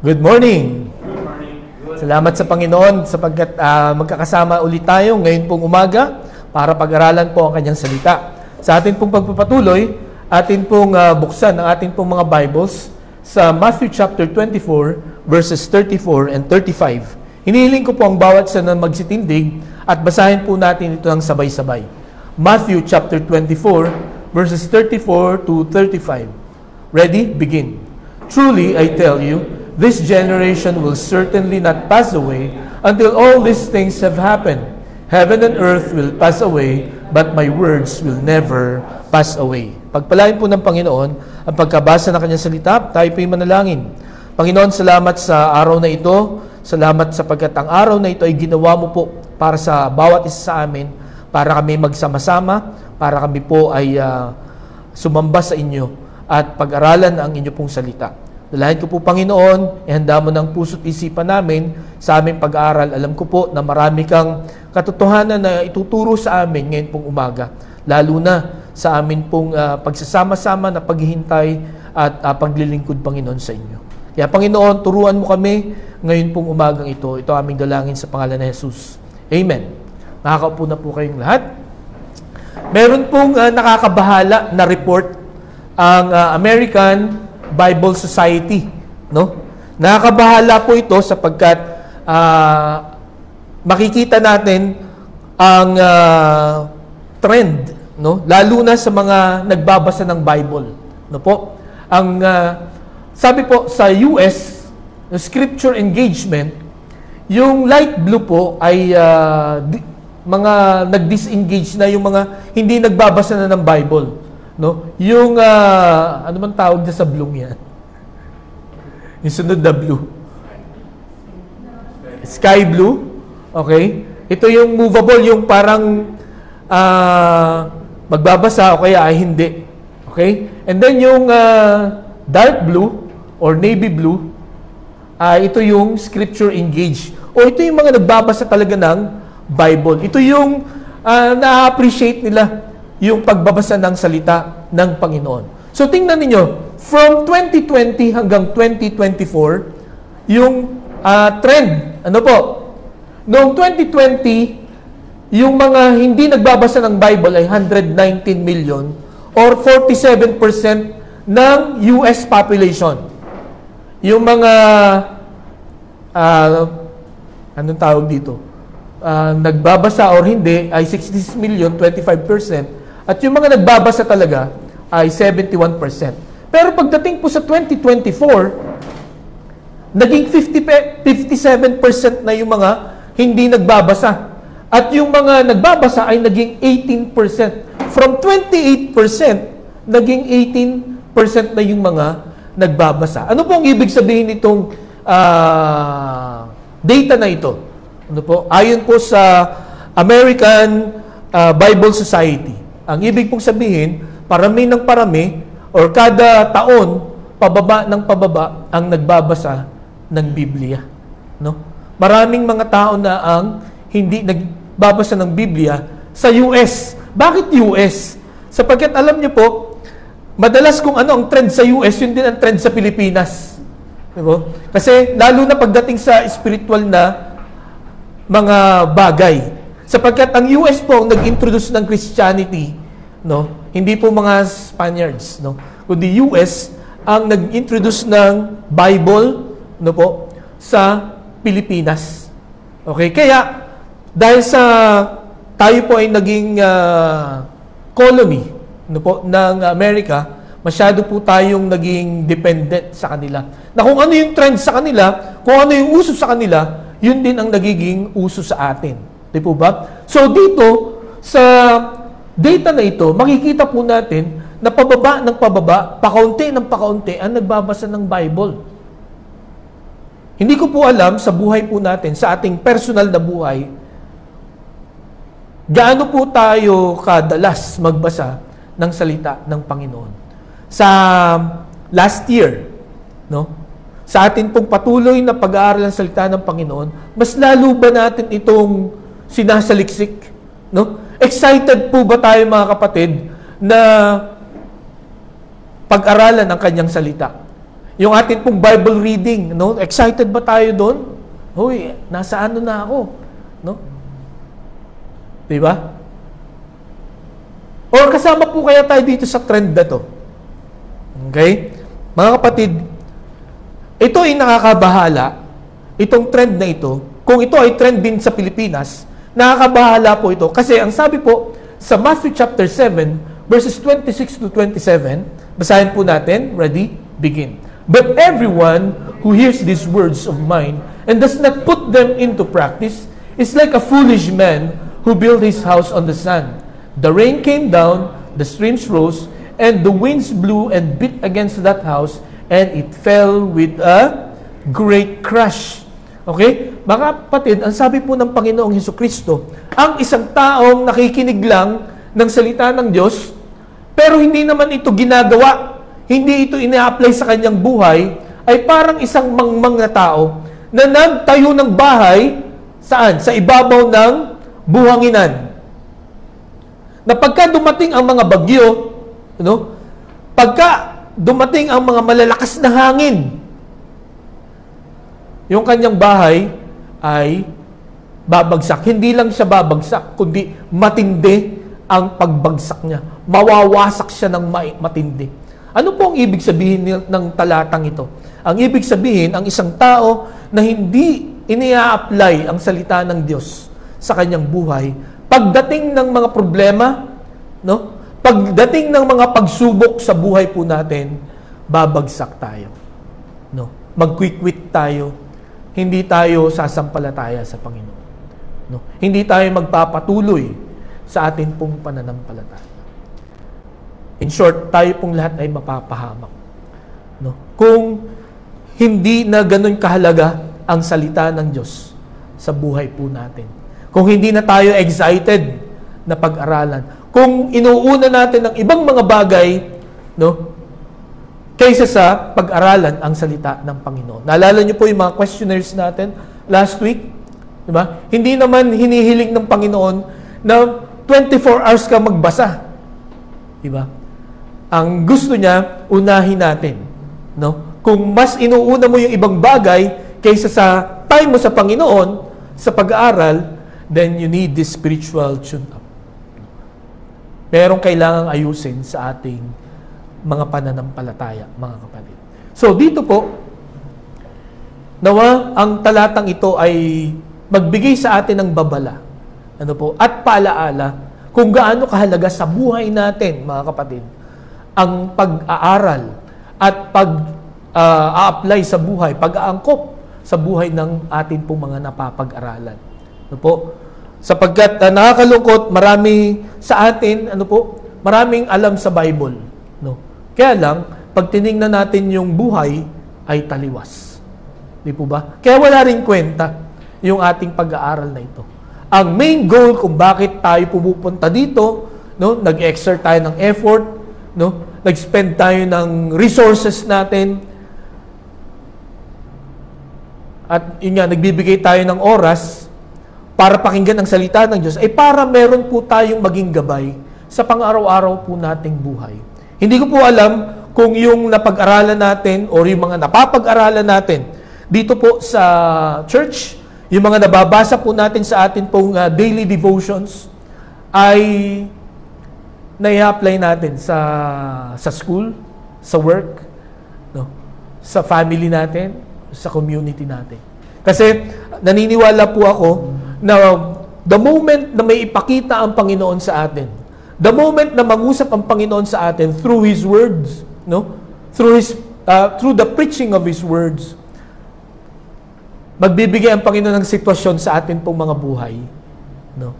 Good morning! Salamat sa Panginoon sapagkat magkakasama ulit tayo ngayon pong umaga para pag-aralan po ang kanyang salita. Sa atin pong pagpapatuloy, atin pong buksan ang atin pong mga Bibles sa Matthew chapter 24 verses 34 and 35. Hinihiling ko po ang bawat isa na magsitindig at basahin po natin ito ng sabay-sabay. Matthew chapter 24 verses 34 to 35. Ready? Begin. Truly, I tell you, this generation will certainly not pass away until all these things have happened. Heaven and earth will pass away, but my words will never pass away. Pagpalain po ng Panginoon ang pagkabasa ng kanyang salita, tayo po'y manalangin. Panginoon, salamat sa araw na ito. Salamat sapagkat ang araw na ito ay ginawa mo po para sa bawat isa sa amin, para kami magsama-sama, para kami po ay sumamba sa inyo at pag-aralan ang inyo pong salita. Dalahin ko po, Panginoon, ihanda mo ng puso't isipan namin sa aming pag-aaral. Alam ko po na marami kang katotohanan na ituturo sa amin ngayon pong umaga. Lalo na sa amin pong pagsasama-sama na paghihintay at paglilingkod, Panginoon, sa inyo. Kaya, Panginoon, turuan mo kami ngayon pong umagang ito. Ito aming dalangin sa pangalan ni Jesus. Amen. Nakakaupo na po kayong lahat. Meron pong nakakabahala na report ang American Bible Society, no? Nakakabahala po ito sapagkat makikita natin ang trend, no? Lalo na sa mga nagbabasa ng Bible, no po? Ang sabi po sa US, scripture engagement, yung light blue po ay mga nag-disengage na, yung mga hindi nagbabasa na ng Bible. No? Yung, ano man tawag niya sa blue yan? Yung sunod na blue. Sky blue. Okay? Ito yung movable, yung parang magbabasa o kaya ay hindi. Okay? And then yung dark blue or navy blue, ito yung scripture engage. O ito yung mga nagbabasa talaga ng Bible. Ito yung na-appreciate nila yung pagbabasa ng salita ng Panginoon. So tingnan ninyo, from 2020 hanggang 2024, yung trend, ano po? Noong 2020, yung mga hindi nagbabasa ng Bible ay 119 million or 47% ng US population. Yung mga, anong tawag dito? Nagbabasa or hindi ay 66 million, 25%. At yung mga nagbabasa talaga ay 71%. Pero pagdating po sa 2024, naging 57% na yung mga hindi nagbabasa. At yung mga nagbabasa ay naging 18%. From 28%, naging 18% na yung mga nagbabasa. Ano po ang ibig sabihin nitong data na ito? Ano po? Ayon po sa American Bible Society. Ang ibig pong sabihin, parami ng parami or kada taon, pababa ng pababa ang nagbabasa ng Biblia. No? Maraming mga tao na ang hindi nagbabasa ng Biblia sa US. Bakit US? Sapagkat alam niyo po, madalas kung ano ang trend sa US, yun din ang trend sa Pilipinas. Diba? Kasi lalo na pagdating sa spiritual na mga bagay. Sapagkat ang US po ang nag-introduce ng Christianity, no? Hindi po mga Spaniards, no? Kundi US ang nag-introduce ng Bible, no po, sa Pilipinas. Okay? Kaya dahil sa tayo po ay naging colony, no po, ng Amerika, masyado po tayong naging dependent sa kanila. Na kung ano yung trend sa kanila, kung ano yung uso sa kanila, yun din ang nagiging uso sa atin. Di po ba? So dito, sa data na ito, makikita po natin na pababa ng pababa, pakaunti ng pakaunti ang nagbabasa ng Bible. Hindi ko po alam sa buhay po natin, sa ating personal na buhay, gaano po tayo kadalas magbasa ng salita ng Panginoon. Sa last year, no? Sa atin pong patuloy na pag-aaral ng salita ng Panginoon, mas lalo ba natin itong sinasaliksik? No? Excited po ba tayo mga kapatid na pag-aralan ang kanyang salita? Yung atin pong Bible reading, no? Excited ba tayo doon? Hoy, nasa ano na ako, no? 'Di ba? Or kasama po kaya tayo dito sa trend na to? Okay? Mga kapatid, ito ay nakakabahala, itong trend na ito, kung ito ay trend din sa Pilipinas, nakakabahala po ito. Kasi ang sabi po, sa Matthew chapter 7, verses 26 to 27, basahin po natin. Ready? Begin. But everyone who hears these words of mine and does not put them into practice is like a foolish man who built his house on the sand. The rain came down, the streams rose, and the winds blew and beat against that house, and it fell with a great crash. Okay? Mga kapatid, ang sabi po ng Panginoong Hesukristo, ang isang taong nakikinig lang ng salita ng Diyos, pero hindi naman ito ginagawa, hindi ito ina-apply sa kanyang buhay, ay parang isang mangmang na tao na nagtayo ng bahay, saan? Sa ibabaw ng buhanginan. Na pagka dumating ang mga bagyo, no? Pagka dumating ang mga malalakas na hangin, yung kanyang bahay ay babagsak. Hindi lang siya babagsak, kundi matindi ang pagbagsak niya. Mawawasak siya ng matindi. Ano po ang ibig sabihin ng talatang ito? Ang ibig sabihin, ang isang tao na hindi inia-apply ang salita ng Diyos sa kanyang buhay, pagdating ng mga problema, no? Pagdating ng mga pagsubok sa buhay po natin, babagsak tayo. No? Mag-quit tayo. Hindi tayo sasampalataya sa Panginoon. No? Hindi tayo magpapatuloy sa atin pong pananampalataya. In short, tayo pong lahat ay mapapahamak. No? Kung hindi na ganun kahalaga ang salita ng Diyos sa buhay po natin. Kung hindi na tayo excited na pag-aralan. Kung inuuna natin ang ibang mga bagay, no, kaysa sa pag-aralan ang salita ng Panginoon. Naalala niyo po yung mga questionnaires natin last week? Diba? Hindi naman hinihiling ng Panginoon na 24 hours ka magbasa. Diba? Ang gusto niya, unahin natin. No? Kung mas inuuna mo yung ibang bagay kaysa sa time mo sa Panginoon, sa pag-aaral, then you need this spiritual tune-up. Merong kailangang ayusin sa ating mga pananampalataya, mga kapatid. So, dito po, nawa, ang talatang ito ay magbigay sa atin ng babala. Ano po? At paalaala kung gaano kahalaga sa buhay natin, mga kapatid, ang pag-aaral at pag-a-apply sa buhay, pag-aangkop sa buhay ng atin pong mga napapag-aralan. Ano po? Sapagkat nakakalungkot, marami sa atin, ano po, maraming alam sa Bible. No? Kaya lang, pag tinignan natin yung buhay, ay taliwas. Di po ba? Kaya wala rin kwenta yung ating pag-aaral na ito. Ang main goal kung bakit tayo pumupunta dito, no, nag-exert tayo ng effort, no, nag-spend tayo ng resources natin, at yun nga, nagbibigay tayo ng oras para pakinggan ang salita ng Diyos, ay para meron po tayong maging gabay sa pang-araw-araw po nating buhay. Hindi ko po alam kung yung napag-aralan natin o yung mga napapag-aralan natin dito po sa church, yung mga nababasa po natin sa atin pong daily devotions, ay nai-apply natin sa school, sa work, no? Sa family natin, sa community natin. Kasi naniniwala po ako na the moment na may ipakita ang Panginoon sa atin, the moment na mag-usap ang Panginoon sa atin through His words, no? Through the preaching of His words, magbibigay ang Panginoon ng sitwasyon sa atin pong mga buhay, no?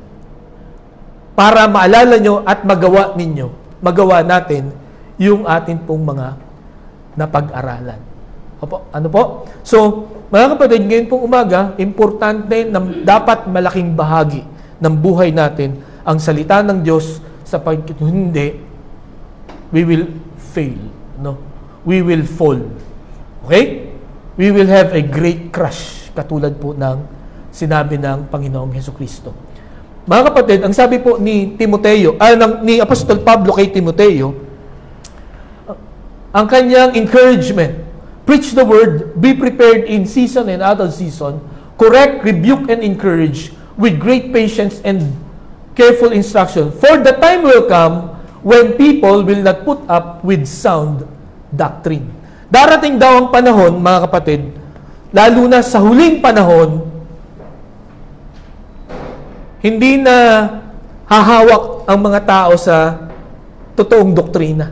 Para maalala nyo at magawa natin yung atin pong mga napag-aralan. Ano po? So, mga kapatid, ngayon pong umaga, importante na dapat malaking bahagi ng buhay natin ang salita ng Diyos, sapagkat hindi, we will fail. No? We will fall. Okay? We will have a great crash, katulad po ng sinabi ng Panginoong Hesukristo. Mga kapatid, ang sabi po ni Timoteo, ni Apostol Pablo kay Timoteo, ang kanyang encouragement Preach the word, be prepared in season and out of season, correct, rebuke, and encourage with great patience and careful instruction. For the time will come when people will not put up with sound doctrine. Darating daw ang panahon, mga kapatid, lalo na sa huling panahon, hindi na hahawak ang mga tao sa totoong doktrina.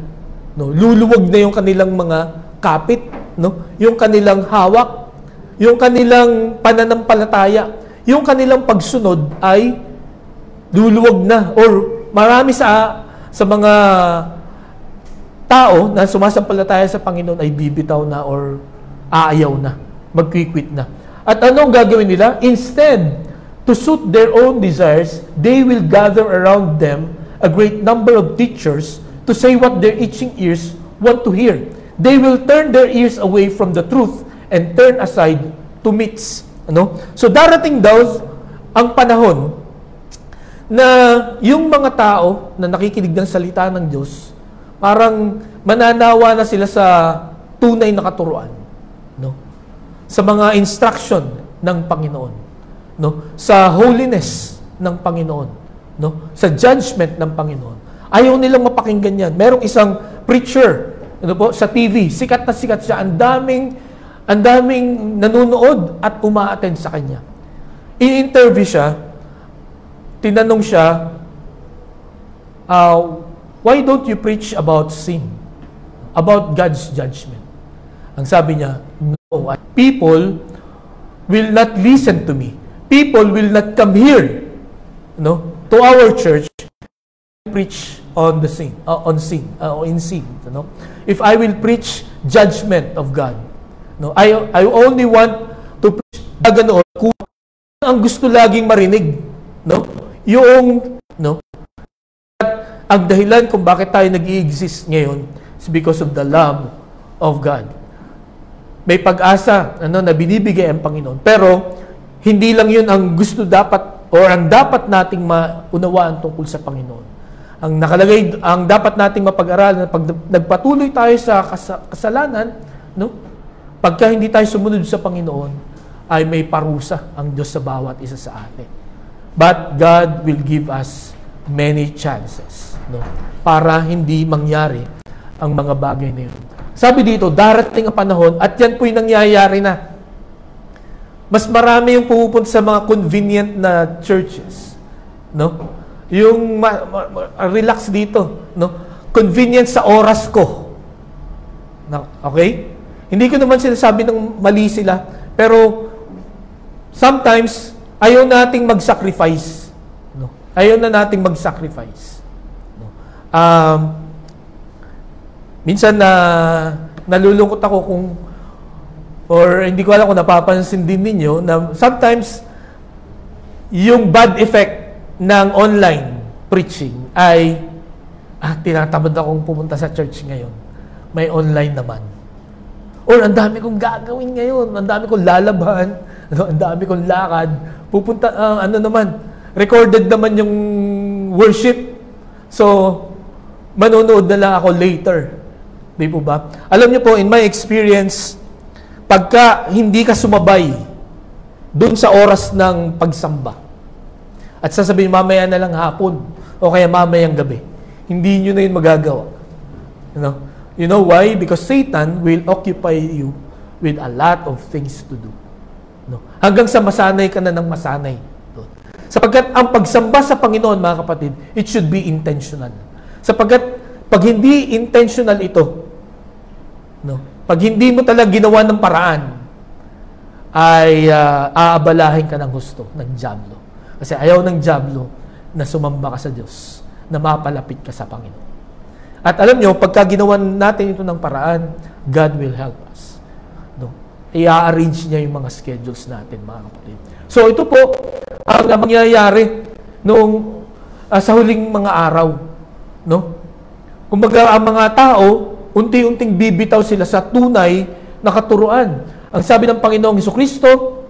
No? Luluwag na yung kanilang mga kapit, no? Yung kanilang hawak, yung kanilang pananampalataya, yung kanilang pagsunod ay luluwag na, or marami sa mga tao na sumasampalataya sa Panginoon ay bibitaw na or aayaw na, magquiquit na. At anong gagawin nila? Instead, to suit their own desires, they will gather around them a great number of teachers to say what their itching ears want to hear. They will turn their ears away from the truth and turn aside to myths. Ano? So darating daw ang panahon na yung mga tao na nakikinig ng salita ng Diyos, parang mananawa na sila sa tunay na katuruan, no? Sa mga instruction ng Panginoon, no? Sa holiness ng Panginoon, no? Sa judgment ng Panginoon. Ayaw nilang mapakinggan yan. Merong isang preacher, ano po, sa TV, sikat na sikat siya, ang daming nanonood at uma-attend sa kanya. I-interview siya, tinanong siya, why don't you preach about sin? About God's judgment? Ang sabi niya, no, people will not listen to me. People will not come here, no, to our church, preach on the sin, in sin, no? If I will preach judgment of God, no, I only want to preach ganoon kung ang gusto laging marinig, no? Yung, no, ang dahilan kung bakit tayo nag-i-exist ngayon is because of the love of God. May pag-asa, ano, na binibigay ang Panginoon. Pero hindi lang 'yun ang gusto dapat or ang dapat nating maunawaan tungkol sa Panginoon. Ang nakalagay, ang dapat nating mapag-aralan pag nagpatuloy tayo sa kasalanan, no? Pagka hindi tayo sumunod sa Panginoon, ay may parusa ang Diyos sa bawat isa sa atin. But God will give us many chances, no? Para hindi mangyari ang mga bagay na yun. Sabi dito, darating ang panahon, at yan po'y nangyayari na. Mas marami yung pumupunta sa mga convenient na churches, no? Yung relax dito, no? Convenient sa oras ko. No? Okay? Hindi ko naman sinasabi ng mali sila, pero sometimes ayaw nating mag-sacrifice, no? Ayaw na nating mag-sacrifice, no? Minsan na nalulungkot ako kung, or hindi ko alam kung napapansin din ninyo, na sometimes yung bad effect ng online preaching ay tinatamad akong pumunta sa church ngayon. May online naman. Or ang dami kong gagawin ngayon, ang dami kong lalaban, ang dami kong lakad. Pupunta, recorded naman yung worship. So, manonood na lang ako later. Di po ba? Alam niyo po, in my experience, pagka hindi ka sumabay dun sa oras ng pagsamba, at sasabihin, mamaya na lang hapon, o kaya mamayang gabi, hindi nyo na yun magagawa. You know why? Because Satan will occupy you with a lot of things to do. No? Hanggang sa masanay ka na ng masanay. Sapagkat ang pagsamba sa Panginoon, mga kapatid, it should be intentional. Sapagkat pag hindi intentional ito, no? Pag hindi mo talaga ginawa ng paraan, ay aabalahin ka ng gusto ng dyablo. Kasi ayaw ng dyablo na sumamba ka sa Diyos, na mapalapit ka sa Panginoon. At alam nyo, pagka ginawa natin ito ng paraan, God will help us. No? I-arrange niya yung mga schedules natin, mga kapatid. So ito po ang mangyayari noong sa huling mga araw. No? Kumbaga ang mga tao, unti-unting bibitaw sila sa tunay na katuruan. Ang sabi ng Panginoong Jesucristo,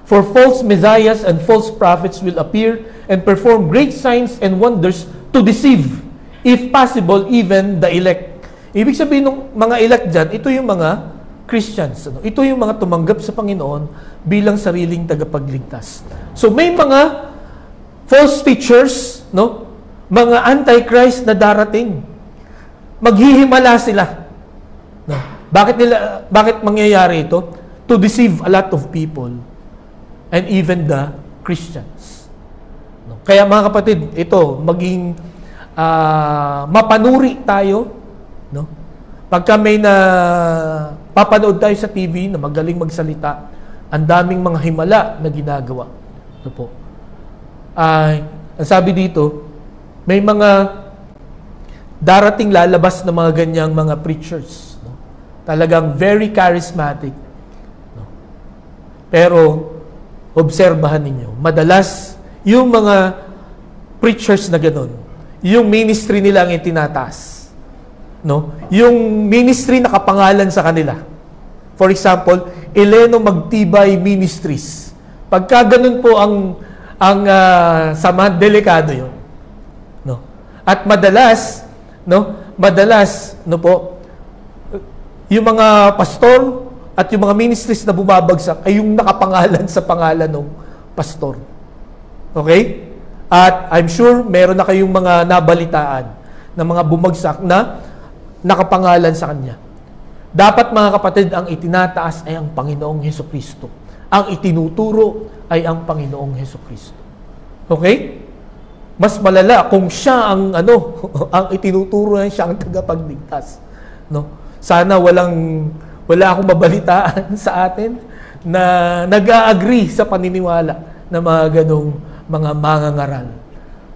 for false messiahs and false prophets will appear and perform great signs and wonders to deceive, if possible, even the elect. Ibig sabihin ng mga elect dyan, ito yung mga Christians. Ano? Ito yung mga tumanggap sa Panginoon bilang sariling tagapagligtas. So may mga false teachers, no? Mga antichrist na darating. Maghihimala sila. No? Bakit mangyayari ito? To deceive a lot of people and even the Christians. No? Kaya mga kapatid, ito maging mapanuri tayo, no? Pagka may na papanood tayo sa TV na magaling magsalita, ang daming mga himala na ginagawa. Ito po. Ang sabi dito, may mga darating lalabas na mga ganyang mga preachers. No? Talagang very charismatic. No? Pero, obserbahan ninyo, madalas, yung mga preachers na gano'n, yung ministry nila ang itinataas. No? Yung ministry nakapangalan sa kanila. For example, Eleno Magtibay Ministries. Pagka ganun po ang sama, delikado yun. No? At madalas, no po, yung mga pastor at yung mga ministries na bumabagsak ay yung nakapangalan sa pangalan ng pastor. Okay? At I'm sure meron na kayong mga nabalitaan na mga bumagsak na nakapangalan sa Kanya. Dapat mga kapatid, ang itinataas ay ang Panginoong Hesukristo. Ang itinuturo ay ang Panginoong Hesukristo. Okay? Mas malala kung siya ang ang itinuturo niya, siya ang tagapagligtas. No? Sana wala akong mabalitaan sa atin na nag-a-agree sa paniniwala ng mga ganong mga mangangaral.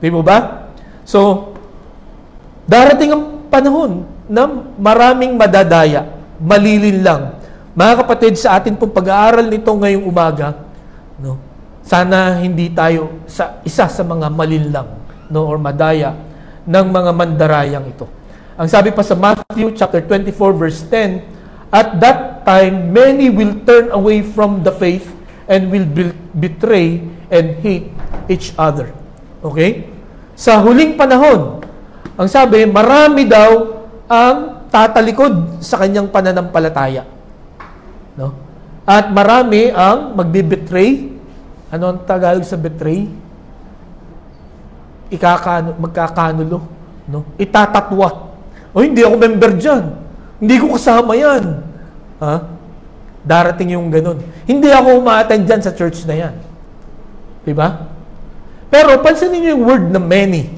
Di mo ba? So, darating ang panahon na maraming madadaya, malilin lang. Mga kapatid, sa atin pong pag-aaral nito ngayong umaga, no, sana hindi tayo isa sa mga malinlang, no, or madaya ng mga mandarayang ito. Ang sabi pa sa Matthew chapter 24 verse 10, at that time many will turn away from the faith and will betray and hate each other. Okay? Sa huling panahon, ang sabi, marami daw ang tatalikod sa kanyang pananampalataya. No? At marami ang magbe-betray. Ano ang Tagalog sa betray? Magkakanulo. No? Itatatwa. O hindi ako member dyan. Hindi ko kasama yan. Ha? Darating yung ganun. Hindi ako umaattend dyan sa church na yan. Diba? Pero pansinin niyo yung word na many.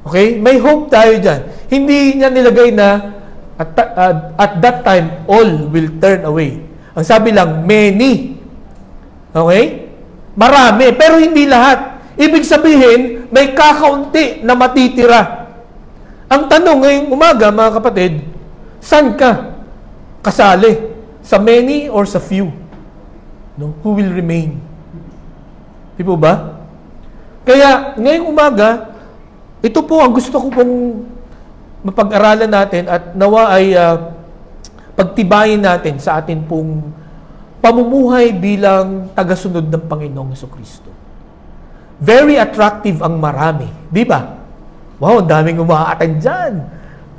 Okay? May hope tayo dyan. Hindi niya nilagay na at that time, all will turn away. Ang sabi lang, many. Okay? Marami, pero hindi lahat. Ibig sabihin, may kakaunti na matitira. Ang tanong ngayong umaga, mga kapatid, saan ka kasali? Sa many or sa few? No? Who will remain? Di po ba? Kaya, ngayong umaga, ito po ang gusto ko pong mapag-aralan natin at nawa ay pagtibayin natin sa atin pong pamumuhay bilang tagasunod ng Panginoong Hesukristo. Very attractive ang marami. Di ba? Wow, ang daming umaattend dyan.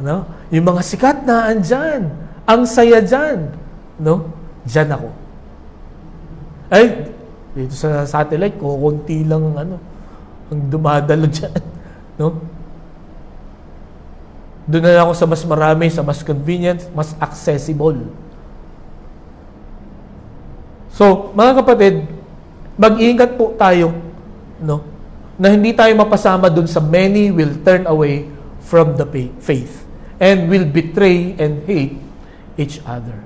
No? Yung mga sikat na andyan. Ang saya dyan. No? Dyan ako. Ay, dito sa satellite, kukunti lang ang dumadalo dyan. No? Doon na ako sa mas marami, sa mas convenient, mas accessible. So, mga kapatid, mag-iingat po tayo, no? Na hindi tayo mapasama doon sa many will turn away from the faith and will betray and hate each other.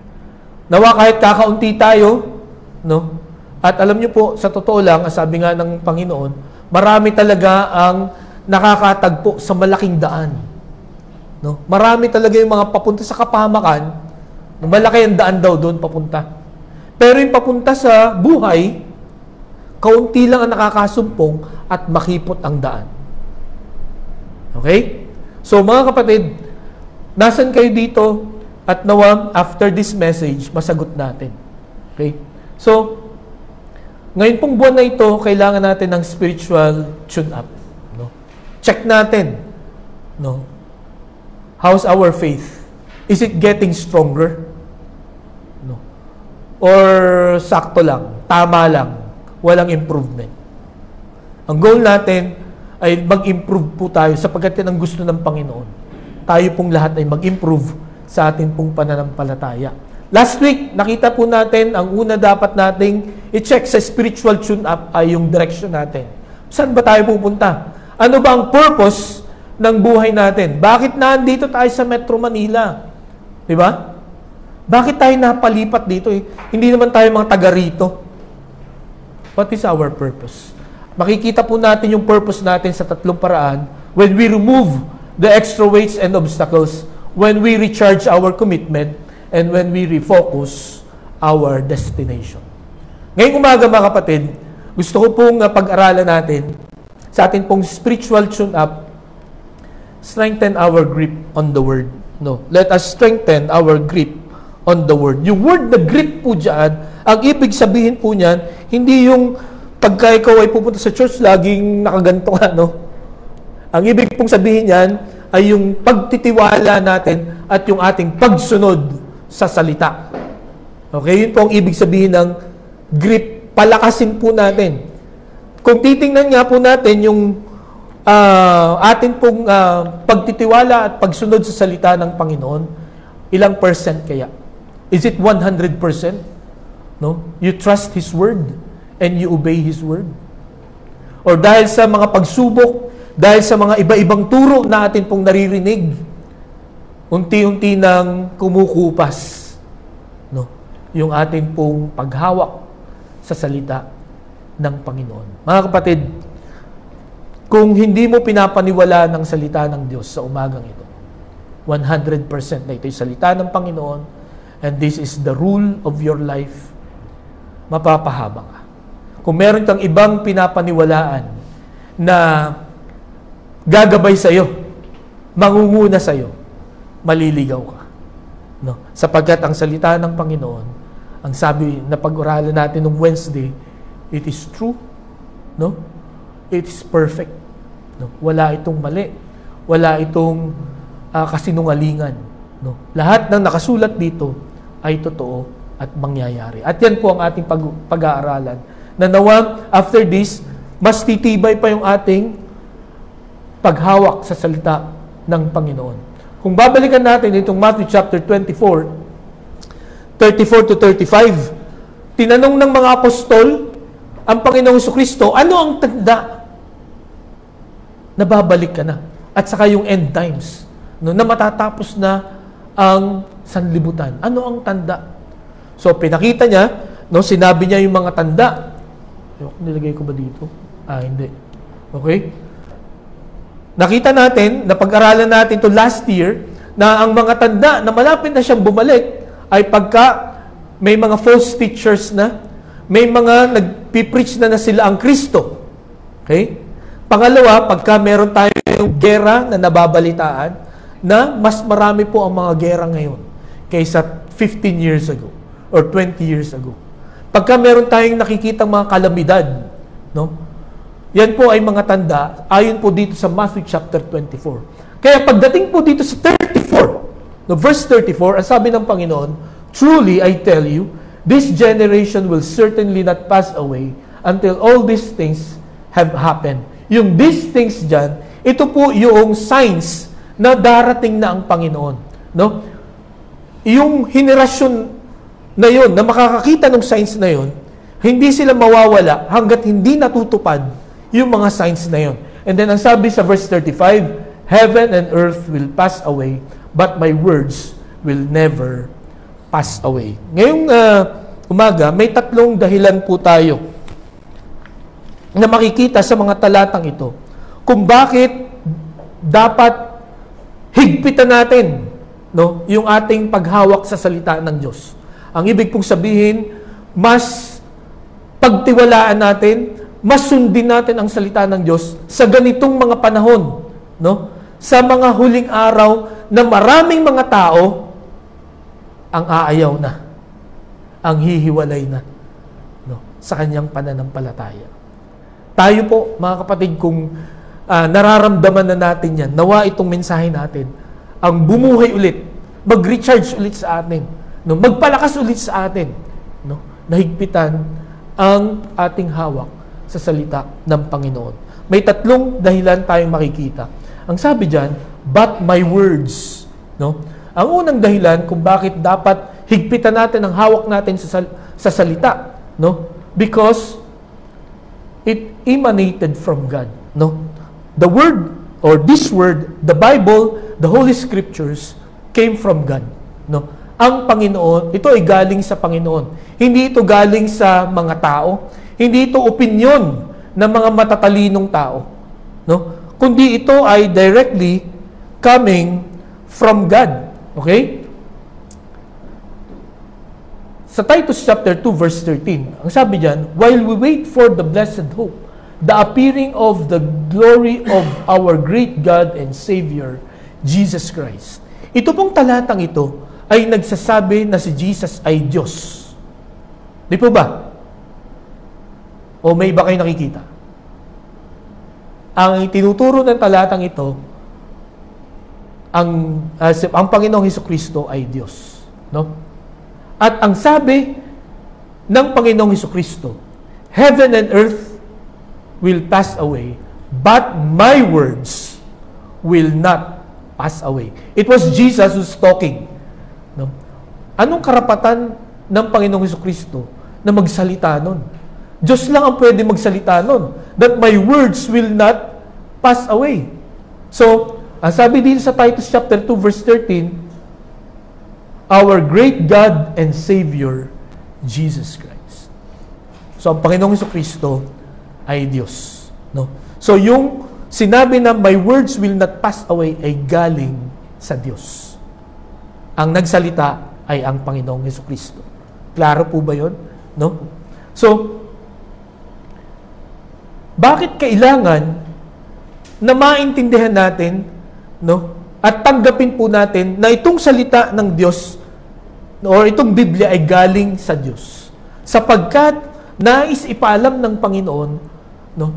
Nawa kahit kakaunti tayo, no? At alam niyo po, sa totoo lang, sabi nga ng Panginoon, marami talaga ang nakakatagpo sa malaking daan. No? Marami talaga yung mga papunta sa kapahamakan, malaki ang daan daw doon papunta. Pero yung papunta sa buhay, kaunti lang ang nakakasumpong at makipot ang daan. Okay? So mga kapatid, nasan kayo dito at nawa after this message, masagot natin. Okay? So, ngayon pong buwan na ito, kailangan natin ng spiritual tune-up. No? Check natin. No? How's our faith? Is it getting stronger? or sakto lang, tama lang, walang improvement. Ang goal natin ay mag-improve po tayo sapagkat yan ang gusto ng Panginoon. Tayo pong lahat ay mag-improve sa ating pong pananampalataya. Last week, nakita po natin, ang una dapat nating i-check sa spiritual tune-up ay yung direction natin. Saan ba tayo pupunta? Ano ba ang purpose ng buhay natin? Bakit nandito tayo sa Metro Manila? Diba? Bakit tayo napalipat dito? Hindi naman tayo mga taga rito. What is our purpose? Makikita po natin yung purpose natin sa tatlong paraan when we remove the extra weights and obstacles, when we recharge our commitment, and when we refocus our destination. Ngayong umaga mga kapatid, gusto ko pong pag-aralan natin sa ating pong spiritual tune-up, strengthen our grip on the Word. No, let us strengthen our grip on the Word. Yung word na grip po dyan, ang ibig sabihin po niyan, hindi yung pagka ikaw ay pupunta sa church, laging nakaganto ka, no? Ang ibig pong sabihin niyan ay yung pagtitiwala natin at yung ating pagsunod sa salita. Okay? Yun po ang ibig sabihin ng grip. Palakasin po natin. Kung titingnan nga po natin yung atin pong pagtitiwala at pagsunod sa salita ng Panginoon, ilang percent kaya? Is it 100%? No? You trust His Word and you obey His Word? Or dahil sa mga pagsubok, dahil sa mga iba-ibang turo na atin pong naririnig, unti-unti nang kumukupas, no, yung ating pong paghawak sa salita ng Panginoon. Mga kapatid, kung hindi mo pinapaniwala ng salita ng Diyos sa umagang ito, 100% na ito yung salita ng Panginoon and this is the rule of your life, mapapahaba ka. Kung meron kang ibang pinapaniwalaan na gagabay sa iyo, mangunguna sa iyo, maliligaw ka. No? Sapagkat ang salita ng Panginoon, ang sabi na pag-uralan natin nung Wednesday, it is true, no? It is perfect. No? Wala itong mali. Wala itong kasinungalingan. No? Lahat ng nakasulat dito ay totoo at mangyayari. At yan po ang ating pag-aaralan. Na nawa, after this, mas titibay pa yung ating paghawak sa salita ng Panginoon. Kung babalikan natin itong Matthew chapter 24, 34 to 35, tinanong ng mga apostol ang Panginoong Jesucristo, ano ang tanda na babalik ka na? At saka yung end times, no, na matatapos na ang sanlibutan. Ano ang tanda? So, pinakita niya, no, sinabi niya yung mga tanda. Nilagay ko ba dito? Hindi. Okay? Nakita natin, napag-aralan natin to last year, na ang mga tanda na malapit na siyang bumalik ay pagka may mga false teachers na, may mga nagpipreach na sila ang Kristo. Okay? Pangalawa, pagka meron tayong gera na nababalitaan, na mas marami po ang mga gera ngayon kaysa 15 years ago or 20 years ago. Pagka meron tayong nakikitang mga kalamidad, no? Yan po ay mga tanda ayon po dito sa Matthew chapter 24. Kaya pagdating po dito sa 34, no, verse 34, ang sabi ng Panginoon, truly I tell you, this generation will certainly not pass away until all these things have happened. Yung these things dyan, ito po yung signs na darating na ang Panginoon. No? Yung henerasyon na yun, na makakakita ng signs na yun, hindi sila mawawala hanggat hindi natutupad yung mga signs na yun. And then ang sabi sa verse 35, heaven and earth will pass away, but my words will never pass away. Ngayong umaga, may tatlong dahilan po tayo na makikita sa mga talatang ito kung bakit dapat higpitan natin, no, yung ating paghawak sa salita ng Diyos. Ang ibig pong sabihin, mas pagtiwalaan natin, mas sundin natin ang salita ng Diyos sa ganitong mga panahon, no? Sa mga huling araw na maraming mga tao ang aayaw na, ang hihiwalay na, no, sa kanyang pananampalataya. Tayo po, mga kapatid, kung nararamdaman na natin yan, nawa itong mensahe natin, ang bumuhay ulit, mag-recharge ulit sa atin, no, magpalakas ulit sa atin no? Nahigpitan ang ating hawak sa salita ng Panginoon. May tatlong dahilan tayong makikita. Ang sabi diyan, but my words, no? Ang unang dahilan kung bakit dapat higpitan natin ang hawak natin sa salita, no? Because it emanated from God, no? The word or this word, the Bible, the Holy Scriptures came from God, no? Ang Panginoon, ito ay galing sa Panginoon. Hindi ito galing sa mga tao, hindi ito opinyon ng mga matatalinong tao, no? Kundi ito ay directly coming from God. Okay? Sa Titus chapter 2 verse 13, ang sabi diyan, while we wait for the blessed hope, the appearing of the glory of our great God and Savior, Jesus Christ. Ito pong talatang ito ay nagsasabi na si Jesus ay Diyos. Di po ba? O may iba kayo nakikita? Ang tinuturo ng talatang ito, ang Panginoong Hesukristo ay Diyos. No? At ang sabi ng Panginoong Hesukristo, heaven and earth will pass away, but my words will not pass away. It was Jesus who's talking. No? Anong karapatan ng Panginoong Hesukristo na magsalita nun? Diyos lang ang pwede magsalita nun. That my words will not pass away. So, ang sabi din sa Titus chapter 2 verse 13, our great God and Savior, Jesus Christ. So, ang Panginoong Hesukristo ay Diyos. No? So, yung sinabi na my words will not pass away ay galing sa Diyos. Ang nagsalita ay ang Panginoong Hesukristo. Klaro po ba yun? No? So, bakit kailangan na maintindihan natin, no, at tanggapin po natin na itong salita ng Diyos or itong Biblia ay galing sa Diyos? Sapagkat nais ipaalam ng Panginoon, no,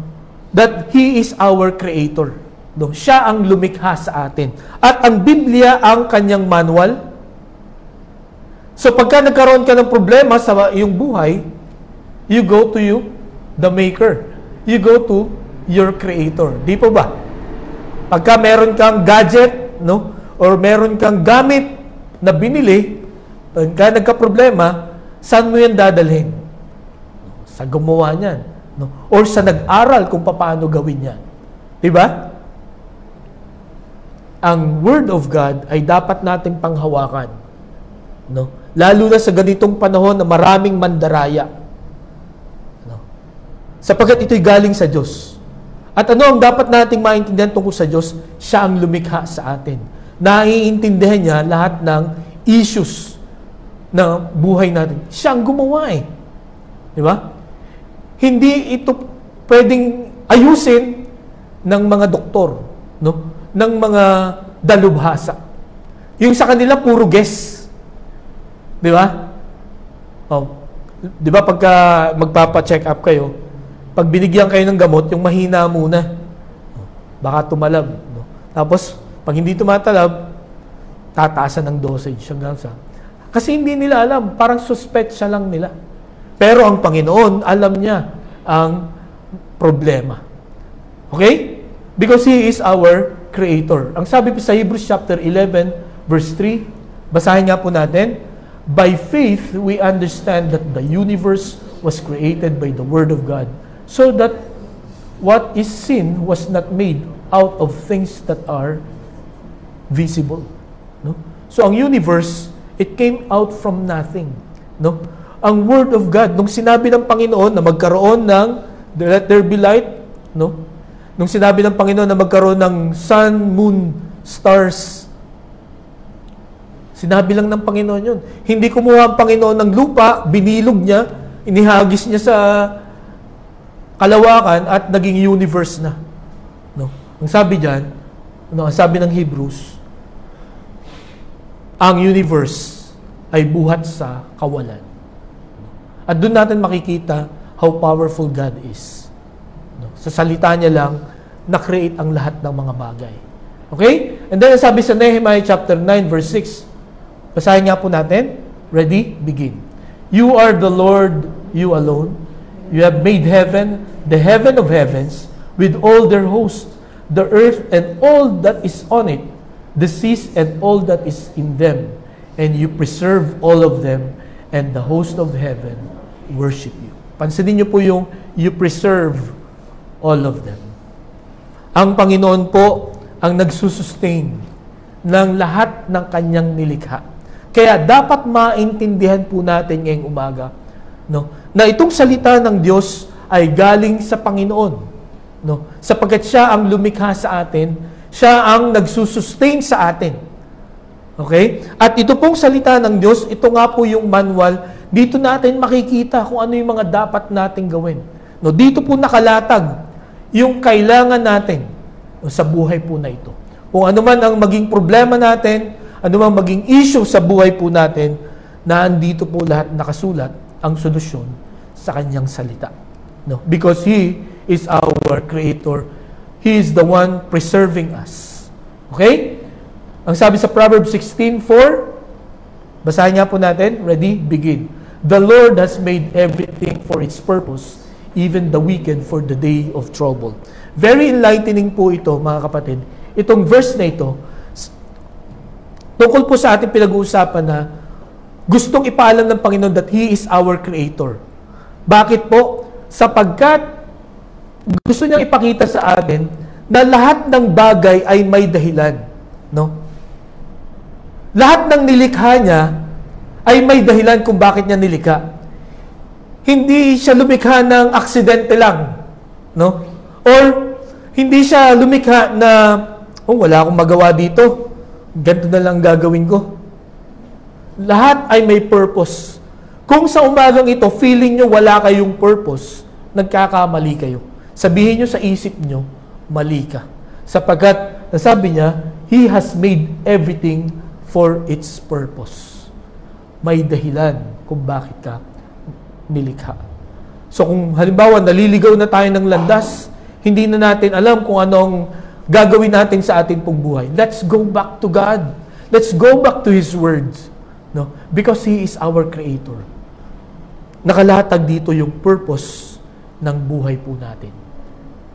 that He is our Creator. No? Siya ang lumikha sa atin. At ang Biblia ang kanyang manual. So pagka nagkaroon ka ng problema sa iyong buhay, you go to the Maker. You go to your Creator. Di po ba? Pagka meron kang gadget, no, or meron kang gamit na binili, pagka nagka-problema, saan mo yan dadalhin? Sa gumawa niyan, no? Or sa nag-aral kung paano gawin yan. Di ba? Ang Word of God ay dapat nating panghawakan, no? Lalo na sa ganitong panahon na maraming mandaraya. Sapagkat ito'y galing sa Diyos. At ano ang dapat nating maintindihan tungkol sa Diyos? Siya ang lumikha sa atin. Naiintindihan niya lahat ng issues na buhay natin. Siya ang gumawa eh. Di ba? Hindi ito pwedeng ayusin ng mga doktor, no? Ng mga dalubhasa. Yung sa kanila, puro guess. Di ba? Oh. Di ba pagka magpapa-check up kayo, pag binigyan kayo ng gamot, yung mahina muna. Baka tumalab. No? Tapos, pag hindi tumatalab, tataasan ng dosage hanggang sa. Kasi hindi nila alam. Parang suspect siya lang nila. Pero ang Panginoon, alam niya ang problema. Okay? Because He is our Creator. Ang sabi po sa Hebrews chapter 11, verse 3, basahin nga po natin, by faith, we understand that the universe was created by the Word of God, so that what is seen was not made out of things that are visible. No? So ang universe, it came out from nothing. No? Ang Word of God, nung sinabi ng Panginoon na magkaroon ng let there be light, no? Nung sinabi ng Panginoon na magkaroon ng sun, moon, stars, sinabi lang ng Panginoon yun. Hindi kumuha ang Panginoon ng lupa, binilog niya, inihagis niya sa kalawakan at naging universe na. No? Ang sabi diyan, no, ang sabi ng Hebrews, ang universe ay buhat sa kawalan. At doon natin makikita how powerful God is. No? Sa salita niya lang, na-create ang lahat ng mga bagay. Okay? And then sabi sa Nehemiah chapter 9 verse 6, basahin nga po natin. Ready? Begin. You are the Lord, you alone. You have made heaven, the heaven of heavens, with all their hosts, the earth and all that is on it, the seas and all that is in them. And you preserve all of them, and the host of heaven worship you. Pansinin niyo po yung you preserve all of them. Ang Panginoon po ang nagsusustain ng lahat ng kanyang nilikha. Kaya dapat maintindihan po natin ngayong umaga, no, na itong salita ng Diyos ay galing sa Panginoon, no, sapagkat siya ang lumikha sa atin, siya ang nagsusustain sa atin. Okay? At ito pong salita ng Diyos, ito nga po yung manual, dito natin makikita kung ano yung mga dapat nating gawin. No, dito po nakalatag yung kailangan natin, no, sa buhay po na ito. Kung ano man ang maging problema natin, ano man maging issue sa buhay po natin, na andito po lahat nakasulat ang solusyon sa kanyang salita. No? Because He is our Creator. He is the one preserving us. Okay? Ang sabi sa Proverbs 16:4, basahin nga po natin. Ready? Begin. The Lord has made everything for its purpose, even the wicked for the day of trouble. Very enlightening po ito, mga kapatid. Itong verse na ito, tungkol po sa ating pinag-uusapan na gustong ipaalam ng Panginoon that He is our Creator. Bakit po? Sapagkat gusto niyang ipakita sa atin na lahat ng bagay ay may dahilan. No? Lahat ng nilikha niya ay may dahilan kung bakit niya nilikha. Hindi siya lumikha ng aksidente lang. No? Or hindi siya lumikha na, wala akong magawa dito. Ganito na lang gagawin ko. Lahat ay may purpose. Kung sa umagang ito, feeling nyo wala kayong purpose, nagkakamali kayo. Sabihin nyo sa isip nyo, mali ka. Sapagkat, nasabi niya, He has made everything for its purpose. May dahilan kung bakit ka nilikha. So kung halimbawa, naliligaw na tayo ng landas, hindi na natin alam kung anong gagawin natin sa ating pong buhay. Let's go back to God. Let's go back to His words. No? Because He is our Creator. Nakalatag dito yung purpose ng buhay po natin.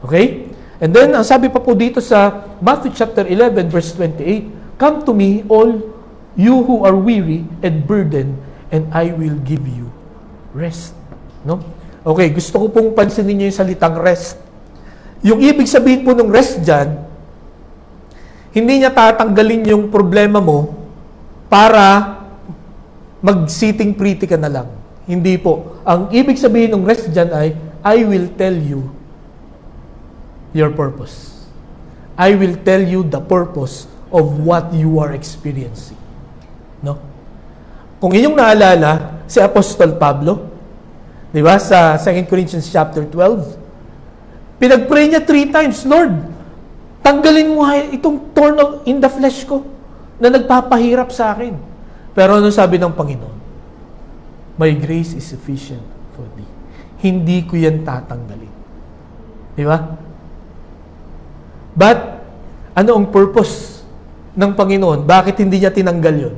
Okay? And then, ang sabi pa po dito sa Matthew chapter 11, verse 28, Come to me, all you who are weary and burdened, and I will give you rest. No? Okay, gusto ko pong pansinin niyo yung salitang rest. Yung ibig sabihin po ng rest dyan, hindi niya tatanggalin yung problema mo para mag-sitting pretty ka na lang. Hindi po. Ang ibig sabihin ng rest dyan ay, I will tell you your purpose. I will tell you the purpose of what you are experiencing. No? Kung inyong naalala, si Apostol Pablo, di ba, sa 2 Corinthians chapter 12, pinag-pray niya 3 times, Lord, tanggalin mo itong thorn in the flesh ko na nagpapahirap sa akin. Pero ano sabi ng Panginoon? My grace is sufficient for thee. Hindi ko yan tatanggalin. Di ba? But, ano ang purpose ng Panginoon? Bakit hindi niya tinanggal yun?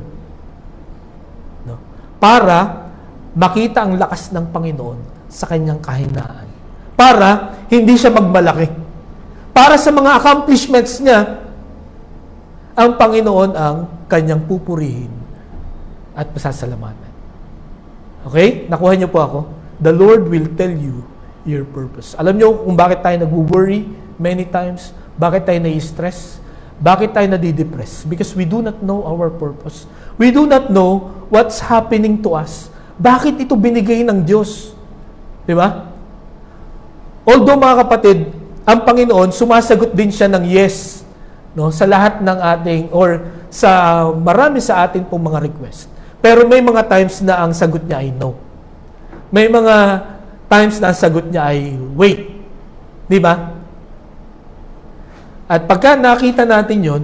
No? Para makita ang lakas ng Panginoon sa kanyang kahinaan. Para hindi siya magmalaki. Para sa mga accomplishments niya, ang Panginoon ang kanyang pupurihin at pasasalamatan. Okay? Nakuha niyo po ako? The Lord will tell you your purpose. Alam niyo kung bakit tayo nag-worry many times? Bakit tayo na-stress? Bakit tayo nadidepress? Because we do not know our purpose. We do not know what's happening to us. Bakit ito binigay ng Diyos? Di ba? Although mga kapatid, ang Panginoon, sumasagot din siya ng yes, no, sa lahat ng ating, or sa marami sa atin pong mga request. Pero may mga times na ang sagot niya ay no. May mga times na ang sagot niya ay wait. Di ba? At pagka nakita natin yon,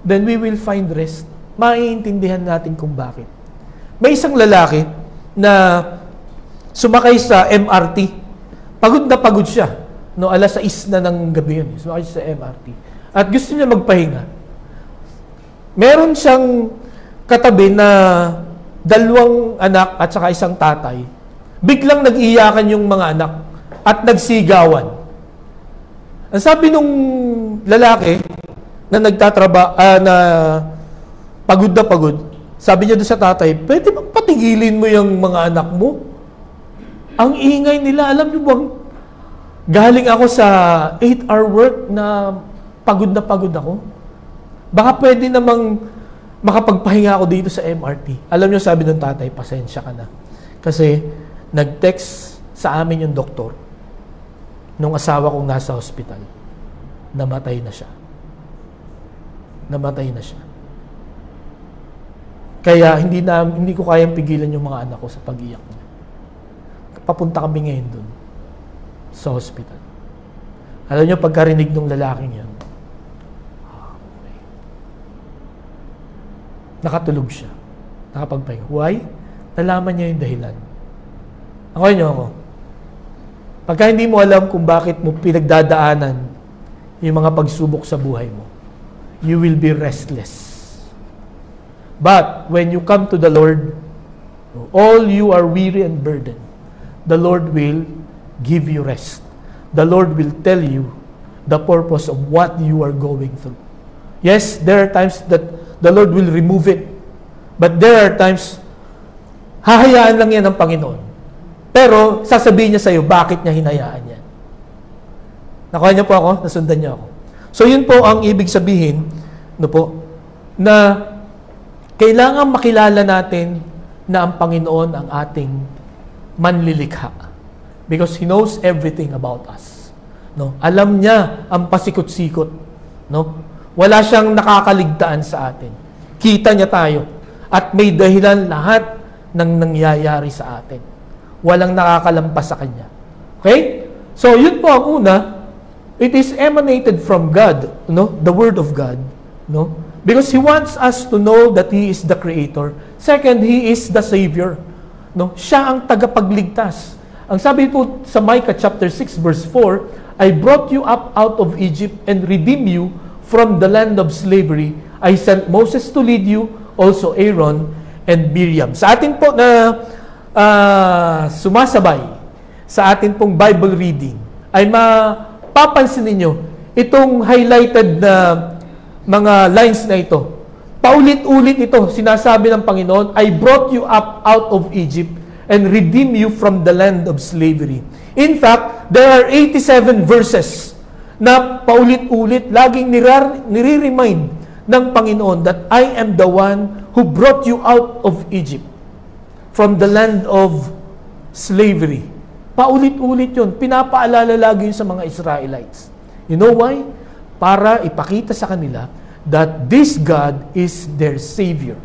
then we will find rest. Maiintindihan natin kung bakit. May isang lalaki na sumakay sa MRT. Pagod na pagod siya. No, 6:00 na ng gabi yun. Sumakay siya sa MRT. At gusto niya magpahinga. Meron siyang katabi na 2 anak at saka isang tatay, biglang nag-iyakan yung mga anak at nagsigawan. Ang sabi nung lalaki na na pagod na pagod, sabi niya doon sa tatay, pwede bang patigilin mo yung mga anak mo? Ang ingay nila, alam niyo bang, galing ako sa 8-hour work na pagod ako. Baka pwede namang makapagpahinga ako dito sa MRT. Alam niyo, sabi ng tatay, pasensya ka na. Kasi nag-text sa amin yung doktor nung asawa kong nasa hospital. Namatay na siya. Namatay na siya. Kaya hindi ko kayang pigilan yung mga anak ko sa pag-iyak niya. Papunta kami ngayon dun sa hospital. Alam niyo, pagkarinig ng lalaking yan, nakatulog siya. Nakapagpahinga. Why? Nalaman niya yung dahilan. Ako niyo ako. Pagka hindi mo alam kung bakit mo pinagdadaanan yung mga pagsubok sa buhay mo, you will be restless. But when you come to the Lord, all you are weary and burdened, the Lord will give you rest. The Lord will tell you the purpose of what you are going through. Yes, there are times that the Lord will remove it. But there are times, hahayaan lang yan ng Panginoon. Pero, sasabihin niya sa iyo, bakit niya hinayaan yan. Nakuha niyo po ako? Nasundan niyo ako. So, yun po ang ibig sabihin, na kailangan makilala natin na ang Panginoon ang ating manlilikha. Because He knows everything about us. No? Alam niya ang pasikot-sikot. No? Wala siyang nakakaligtaan sa atin. Kita niya tayo. At may dahilan lahat ng nangyayari sa atin. Walang nakakalampas sa Kanya. Okay? So, yun po ang una. It is emanated from God. No? The Word of God. No? Because He wants us to know that He is the Creator. Second, He is the Savior. No? Siya ang tagapagligtas. Ang sabi po sa Micah chapter 6 verse 4, I brought you up out of Egypt and redeemed you from the land of slavery. I sent Moses to lead you, also Aaron and Miriam. Sa atin po na sumasabay sa atin pong Bible reading, ay mapapansin ninyo itong highlighted na mga lines na ito. Paulit-ulit ito, sinasabi ng Panginoon, I brought you up out of Egypt and redeemed you from the land of slavery. In fact, there are 87 verses na paulit-ulit, laging nire-remind ng Panginoon that I am the one who brought you out of Egypt from the land of slavery. Paulit-ulit yun. Pinapaalala lagi yun sa mga Israelites. You know why? Para ipakita sa kanila that this God is their Savior.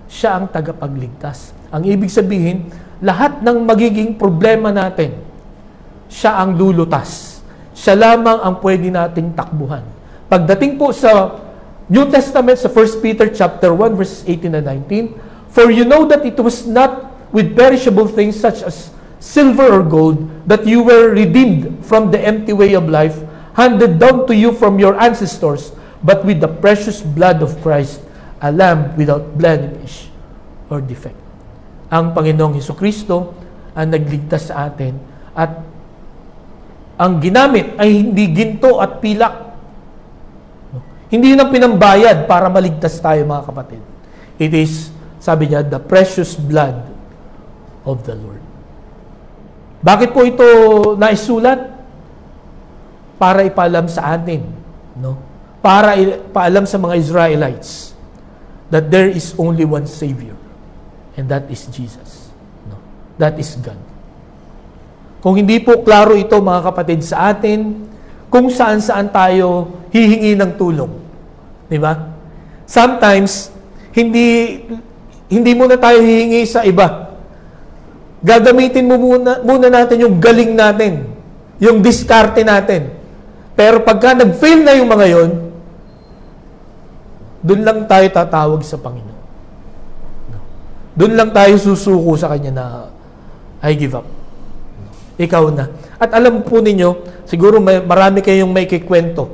Siya ang tagapagligtas. Ang ibig sabihin, lahat ng magiging problema natin, siya ang lulutas. Siya lamang ang pwede nating takbuhan. Pagdating po sa New Testament, sa 1 Peter chapter 1, verses 18 and 19, for you know that it was not with perishable things such as silver or gold that you were redeemed from the empty way of life handed down to you from your ancestors, but with the precious blood of Christ, a lamb without blemish or defect. Ang Panginoong Hesukristo ang nagligtas sa atin at ang ginamit ay hindi ginto at pilak. Hindi na pinambayad para maligtas tayo, mga kapatid. It is, sabi niya, the precious blood of the Lord. Bakit po ito naisulat? Para ipaalam sa atin, no? Para ipaalam sa mga Israelites that there is only one Savior, and that is Jesus. No? That is God. Kung hindi po klaro ito, mga kapatid, sa atin, kung saan-saan tayo hihingi ng tulong. Di ba? Sometimes, hindi muna tayo hihingi sa iba. Gagamitin muna natin yung galing natin, yung diskarte natin. Pero pagka nag-fail na yung mga yon, doon lang tayo tatawag sa Panginoon. Doon lang tayo susuko sa Kanya na, I give up. Ikaw na. At alam po ninyo, siguro marami kayong may kikwento.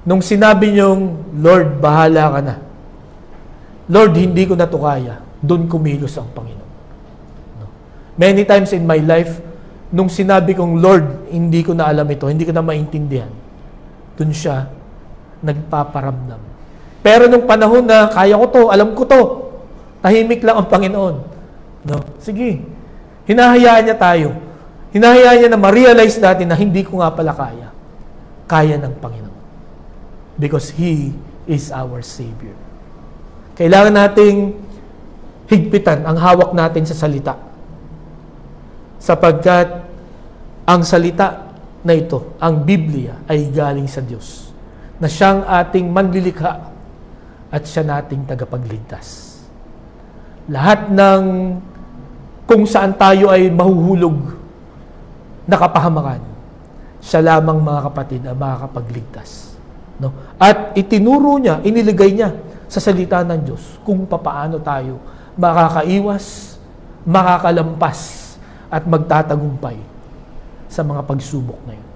Nung sinabi niyong, Lord, bahala ka na. Lord, hindi ko na to kaya. Doon kumilos ang Panginoon. No? Many times in my life, nung sinabi kong, Lord, hindi ko na alam ito, hindi ko na maintindihan, doon siya nagpaparamdam. Pero nung panahon na kaya ko to, alam ko to, tahimik lang ang Panginoon. No? Sige, hinahayaan niya tayo. Hinahayaan niya na ma-realize natin na hindi ko nga pala kaya. Kaya ng Panginoon. Because He is our Savior. Kailangan nating higpitan ang hawak natin sa salita. Sapagkat ang salita na ito, ang Biblia, ay galing sa Diyos. Na siyang ating manlilikha at siya nating tagapagligtas. Lahat ng kung saan tayo ay mahuhulog na kapahamakan, siya lamang, mga kapatid, ang makakapagligtas. No? At itinuro niya, iniligay niya sa salita ng Diyos kung papaano tayo makakaiwas, makakalampas, at magtatagumpay sa mga pagsubok na yun.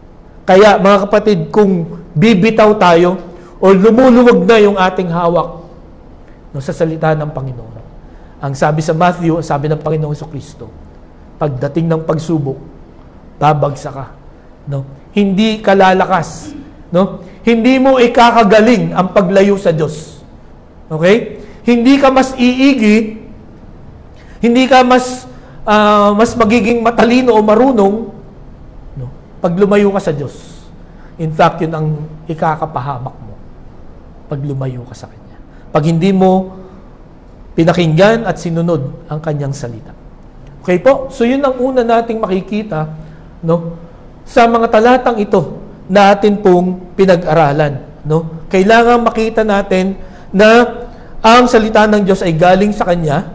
Kaya, mga kapatid, kung bibitaw tayo o lumuluwag na yung ating hawak sa salita ng Panginoon, ang sabi sa Matthew, sabi ng Panginoong Jesucristo, pagdating ng pagsubok, babagsak ka. No? Hindi ka lalakas. No? Hindi mo ikakagaling ang paglayo sa Diyos. Okay? Hindi ka mas iigi, hindi ka mas magiging matalino o marunong, no? Pag lumayo ka sa Diyos. In fact, yun ang ikakapahamak mo pag lumayo ka sa Kanya. Pag hindi mo pinakinggan at sinunod ang Kanyang salita. Okay po? So yun ang una nating makikita, no? Sa mga talatang ito na atin pong pinag-aralan, no? Kailangan makita natin na ang salita ng Diyos ay galing sa Kanya,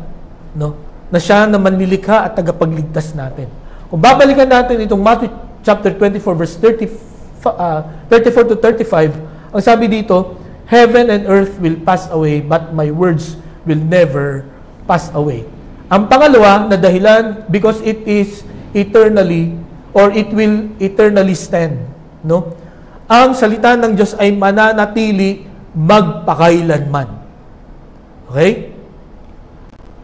no? Na siya na manlilikha at tagapagligtas natin. Kung babalikan natin itong Matthew chapter 24 verse 34 to 35, ang sabi dito, heaven and earth will pass away, but my words will never pass away. Ang pangalawa na dahilan, because it is eternally or it will eternally stand. No? Ang salita ng Diyos ay mananatili magpakailanman. Okay?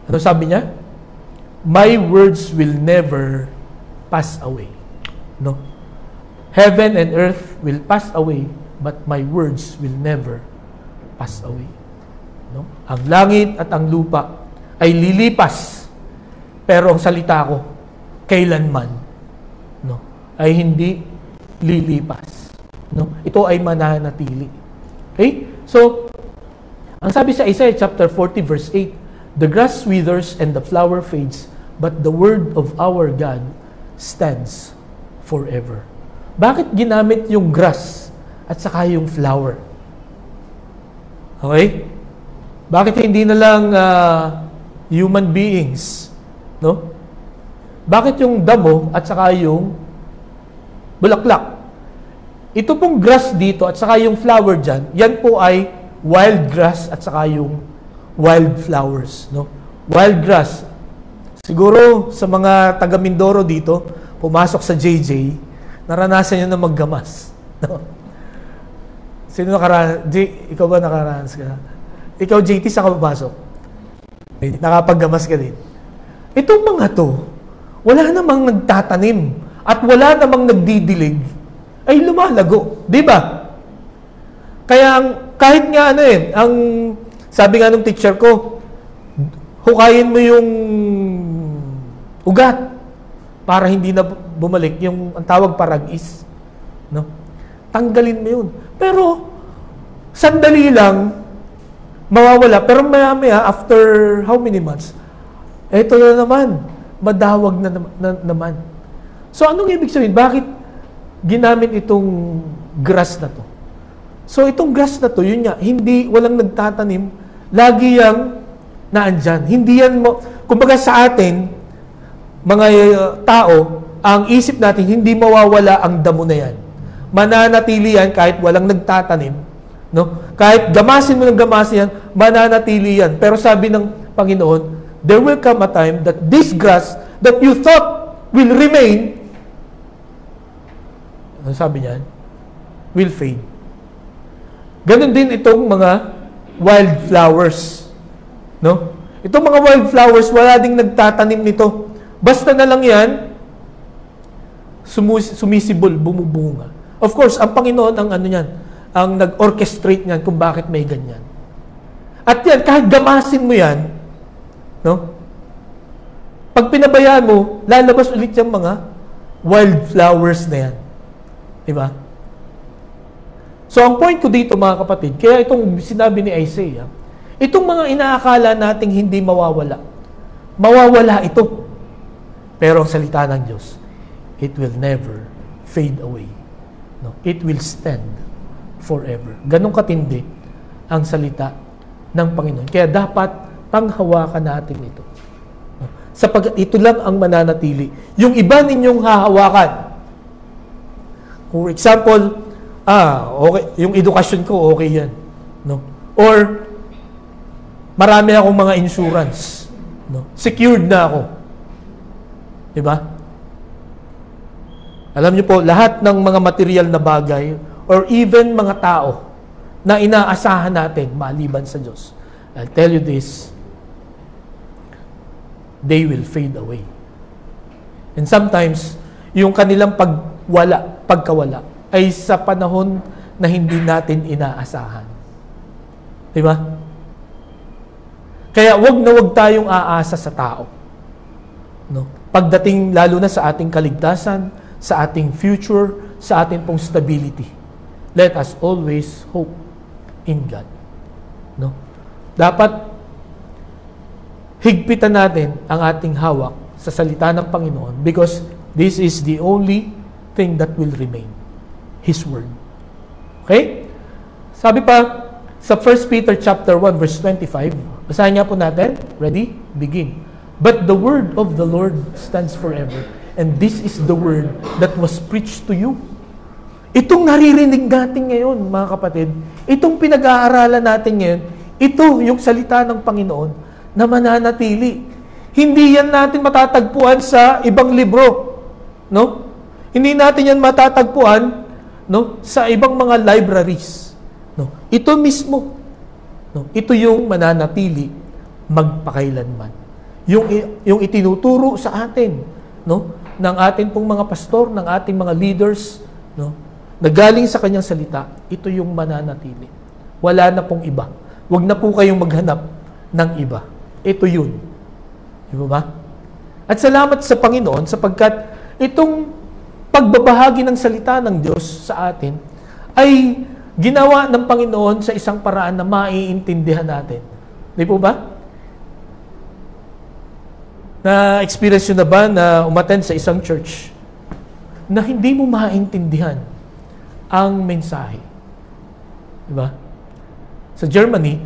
Ano sabi niya? My words will never pass away. No? Heaven and earth will pass away, but my words will never pass away. No? Ang langit at ang lupa ay lilipas, pero ang salita ko kailanman, no, ay hindi lilipas. No? Ito ay mananatili. Okay? So, ang sabi sa Isaiah chapter 40 verse 8, the grass withers and the flower fades, but the word of our God stands forever. Bakit ginamit yung grass at saka yung flower? Okay? Bakit hindi na lang human beings? No? Bakit yung damo at saka yung bulaklak? Ito pong grass dito at saka yung flower dyan, yan po ay wild grass at saka yung wild flowers. No? Wild grass. Siguro sa mga taga Mindoro dito, pumasok sa JJ, naranasan nyo na maggamas. No? Sino nakaranas? Ikaw ba nakaranas ka? Ikaw, JT, saan ka papasok? Nakapaggamas ka din. Itong mga to, wala namang nagtatanim at wala namang nagdidilig, ay lumalago. Di ba? Kaya kahit nga ang sabi nga nung teacher ko, hukayin mo yung ugat para hindi na bumalik. Yung ang tawag paragis. No? Tanggalin mo yun. Pero, sandali lang, mawawala. Pero maya-maya, after how many months, eto na naman, madawag na naman. So, anong ibig sabihin? Bakit ginamit itong grass na to? So, itong grass na to, yun nga, walang nagtatanim, lagi yang naandyan. Hindi yan kumbaga sa atin, mga tao, ang isip natin, hindi mawawala ang damo na yan. Mananatili yan kahit walang nagtatanim. No? Kahit gamasin mo ng gamasin yan, mananatili yan. Pero sabi ng Panginoon, there will come a time that this grass that you thought will remain, ano sabi niyan? Will fade. Ganon din itong mga wild flowers. No? Itong mga wildflowers, wala ding nagtatanim nito. Basta na lang yan, sumisibol, bumubunga. Of course, ang Panginoon ang ano yan, ang nag-orchestrate niyan kung bakit may ganyan. At yan, kahit gamasin mo yan, no? Pag pinabayaan mo, lalabas ulit yung mga wildflowers na yan. Diba? So, ang point ko dito, mga kapatid, kaya itong sinabi ni Isaiah, itong mga inaakala nating hindi mawawala, mawawala ito. Pero ang salita ng Diyos, it will never fade away. No? It will stand forever. Ganong katindi ang salita ng Panginoon. Kaya dapat panghawakan natin ito. No? Sapagkat ito lang ang mananatili. Yung iba ninyong hahawakan. For example, okay, yung edukasyon ko, okay yan. No? Or, marami akong mga insurance. No? Secured na ako. Diba? Alam niyo po, lahat ng mga material na bagay or even mga tao na inaasahan natin maliban sa Diyos, I'll tell you this, they will fade away. And sometimes, yung kanilang pagkawala, ay sa panahon na hindi natin inaasahan. Diba? Kaya wag na wag tayong aasa sa tao. No? Pagdating lalo na sa ating kaligtasan, sa ating future, sa ating pong stability. Let us always hope in God. No? Dapat higpitan natin ang ating hawak sa salita ng Panginoon because this is the only thing that will remain. His Word. Okay? Sabi pa sa 1 Peter chapter 1 verse 25, basahin niya po natin. Ready? Begin. But the word of the Lord stands forever. And this is the word that was preached to you. Itong naririnig natin ngayon, mga kapatid, itong pinag-aaralan natin ngayon, ito yung salita ng Panginoon na mananatili. Hindi yan natin matatagpuan sa ibang libro. No? Hindi natin yan matatagpuan, no, sa ibang mga libraries. No? Ito mismo. No? Ito yung mananatili magpakailanman. Yung itinuturo sa atin, no, ng ating pong mga pastor, ng ating mga leaders, no, na galing sa kanyang salita, ito yung mananatili. Wala na pong iba. Huwag na po kayong maghanap ng iba. Ito yun. Di ba? At salamat sa Panginoon sapagkat itong pagbabahagi ng salita ng Diyos sa atin ay ginawa ng Panginoon sa isang paraan na maiintindihan natin. Di po ba? Na-experience nyo na ba na umattend sa isang church na hindi mo maintindihan ang mensahe? Diba? Sa Germany,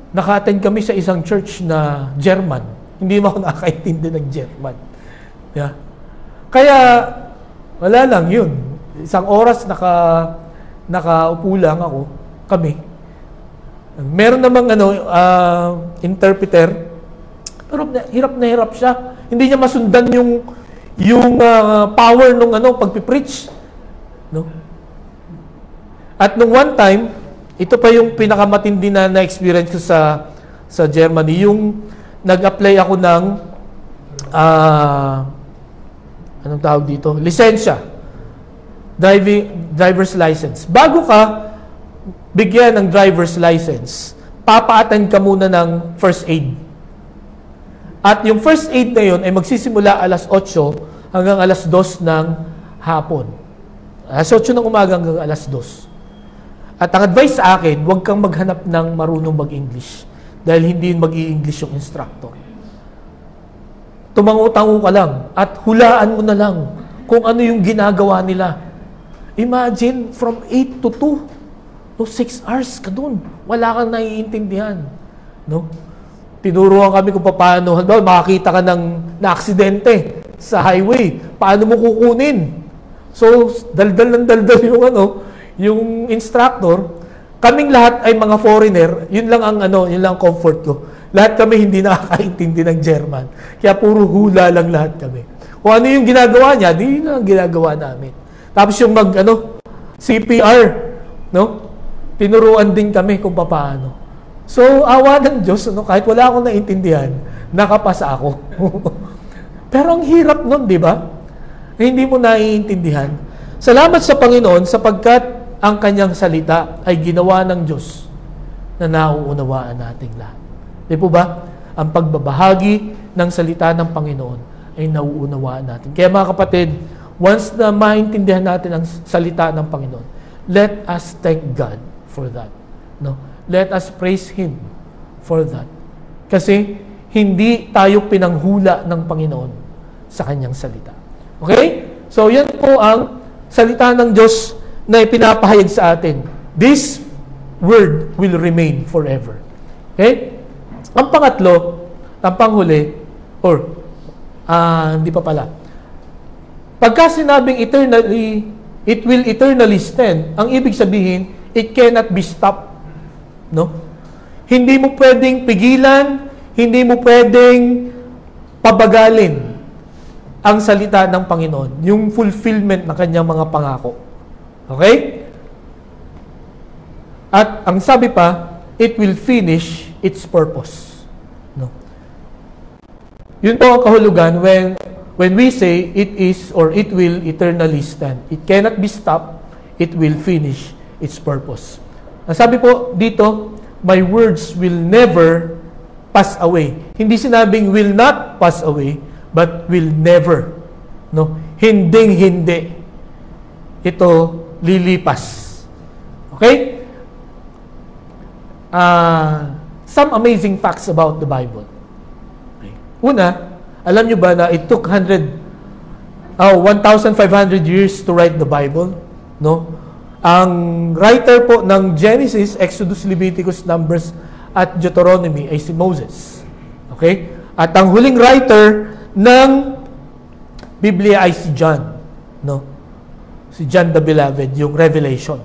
naka-attend kami sa isang church na German. Hindi mo ako nakakaintindi ng German. Yeah. Kaya, wala lang yun. Isang oras nakaupo lang kami. Meron namang interpreter. Pero hirap na hirap siya. Hindi niya masundan yung power nung pagpipreach. No? At nung one time, ito pa yung pinakamatindi na experience ko sa Germany, yung nag-apply ako ng anong tawag dito? Lisensya. Driver's license. Bago ka bigyan ng driver's license, papa-attend ka muna ng first aid. At yung first aid na yun ay magsisimula alas 8 hanggang alas 2 ng hapon. Alas 8 ng umaga hanggang alas 2. At ang advice sa akin, huwag kang maghanap ng marunong mag-English dahil hindi mag-i-English yung instructor. Tumango-tango ka lang at hulaan mo na lang kung ano yung ginagawa nila. Imagine, from 8 to 2, no, 6 hours ka dun. Wala kang naiintindihan. No? Tinuruan kami kung paano, halimbawa, makakita ka ng na-aksidente sa highway. Paano mo kukunin? So, daldal yung instructor. Kaming lahat ay mga foreigner. Yun lang ang comfort ko. Lahat kami hindi nakakaintindi ng German. Kaya puro hula lang lahat kami. Kung ano yung ginagawa niya, di yun ang ginagawa namin. Tapos yung CPR, no? Tinuruan din kami kung paano. So, awa ng Diyos, kahit wala akong naintindihan, nakapasa ako. Pero ang hirap nun, di ba? Hindi mo naiintindihan. Salamat sa Panginoon sapagkat ang kanyang salita ay ginawa ng Diyos na nauunawaan nating lahat. Di po ba? Ang pagbabahagi ng salita ng Panginoon ay nauunawaan natin. Kaya mga kapatid, once na maintindihan natin ang salita ng Panginoon, let us thank God for that. No? Let us praise Him for that. Kasi hindi tayo pinanghula ng Panginoon sa kanyang salita. Okay? So, yan po ang salita ng Diyos na ipinapahayag sa atin. This word will remain forever. Okay? Ang pangatlo, ang panghuli, hindi pa pala. Pagka sinabing eternally, it will eternally stand, ang ibig sabihin, it cannot be stopped. No? Hindi mo pwedeng pigilan, hindi mo pwedeng pabagalin ang salita ng Panginoon, yung fulfillment ng kanyang mga pangako. Okay? At ang sabi pa, it will finish its purpose. No? Yun po ang kahulugan when we say it is or it will eternally stand. It cannot be stopped, it will finish its purpose. Ang sabi po dito, my words will never pass away. Hindi sinabing will not pass away, but will never. No? Hinding-hindi. Ito lilipas. Okay? Some amazing facts about the Bible. Okay. Una, alam nyo ba na it took 1,500 years to write the Bible? No? Ang writer po ng Genesis, Exodus, Leviticus, Numbers, at Deuteronomy ay si Moses. Okay? At ang huling writer ng Biblia ay si John. No? Si John the Beloved, yung Revelation.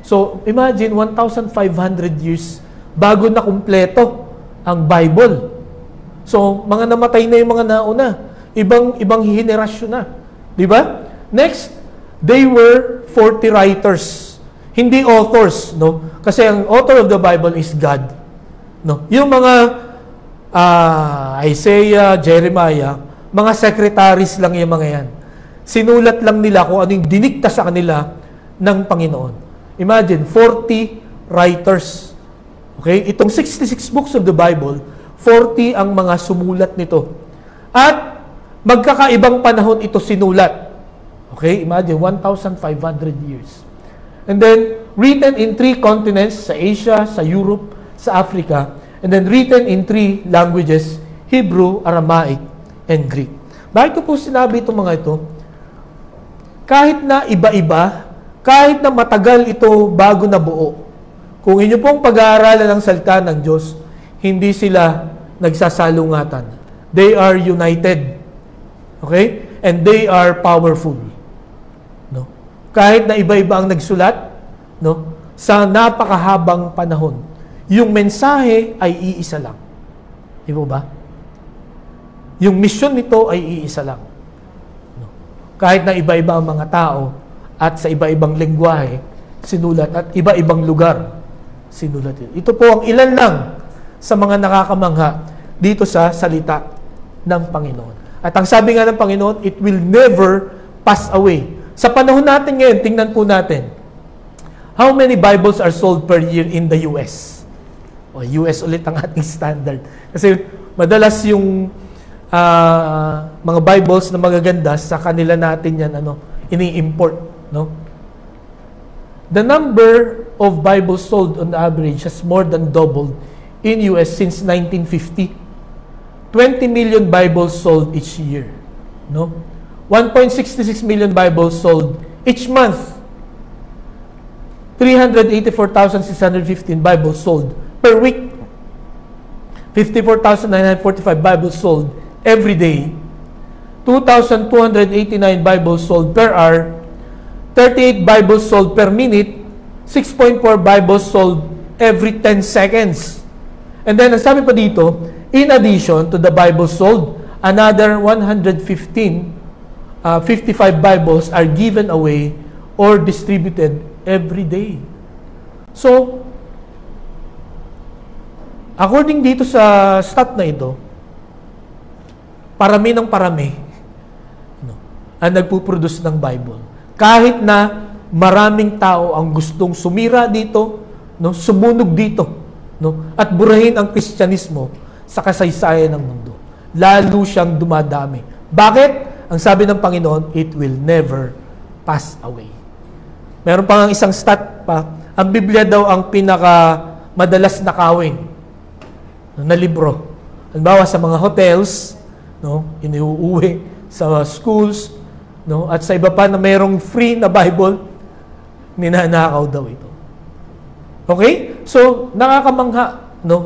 So, imagine, 1,500 years bago na kumpleto ang Bible. So, mga namatay na yung mga nauna. Ibang henerasyon na. Di ba? Next, they were 40 writers. Hindi authors, no? Kasi ang author of the Bible is God. No? Yung mga Isaiah, Jeremiah, mga secretaries lang yung mga yan. Sinulat lang nila kung ano yung dinikta sa kanila ng Panginoon. Imagine, 40 writers. Okay? Itong 66 books of the Bible, 40 ang mga sumulat nito. At magkakaibang panahon ito sinulat. Okay? Imagine, 1,500 years. And then, written in 3 continents, sa Asia, sa Europe, sa Africa, and then written in 3 languages, Hebrew, Aramaic, and Greek. Bakit ko po sinabi itong mga ito? Kahit na iba-iba, kahit na matagal ito bago nabuo, kung inyo pong pag-aaralan ng salita ng Diyos, hindi sila nagsasalungatan. They are united. Okay? And they are powerful. No? Kahit na iba-iba ang nagsulat, no? Sa napakahabang panahon, yung mensahe ay iisa lang. Di ba? Yung mission nito ay iisa lang. No? Kahit na iba-iba ang mga tao at sa iba-ibang lengguwahe sinulat at iba-ibang lugar sinulat ito. Ito po ang ilan lang sa mga nakakamangha dito sa salita ng Panginoon. At ang sabi nga ng Panginoon, it will never pass away. Sa panahon natin ngayon, tingnan po natin, how many Bibles are sold per year in the US? O, US ulit ang ating standard. Kasi madalas yung mga Bibles na magaganda, sa kanila natin yan ini-import. No? The number of Bibles sold on average has more than doubled in US since 1950. 20 million Bibles sold each year. No? 1.66 million Bibles sold each month. 384,615 Bibles sold per week. 54,945 Bibles sold every day. 2,289 Bibles sold per hour. 38 Bibles sold per minute. 6.4 Bibles sold every 10 seconds. And then, ang sabi pa dito, in addition to the Bibles sold, another 55 Bibles are given away or distributed every day. So, According dito sa stat na ito, parami ng parami ang nagpuproduce ng Bible. Kahit na maraming tao ang gustong sumira dito, sumunog dito, at burahin ang Kristyanismo sa kasaysayan ng mundo. Lalo siyang dumadami. Bakit? Ang sabi ng Panginoon, it will never pass away. Meron pa isang stat pa, ang Biblia daw ang pinaka madalas nakawin na libro. Halimbawa sa mga hotels, iniuuwi sa schools, at sa iba pa na mayroong free na Bible, ninanakaw daw ito. Okay? So, nakakamangha.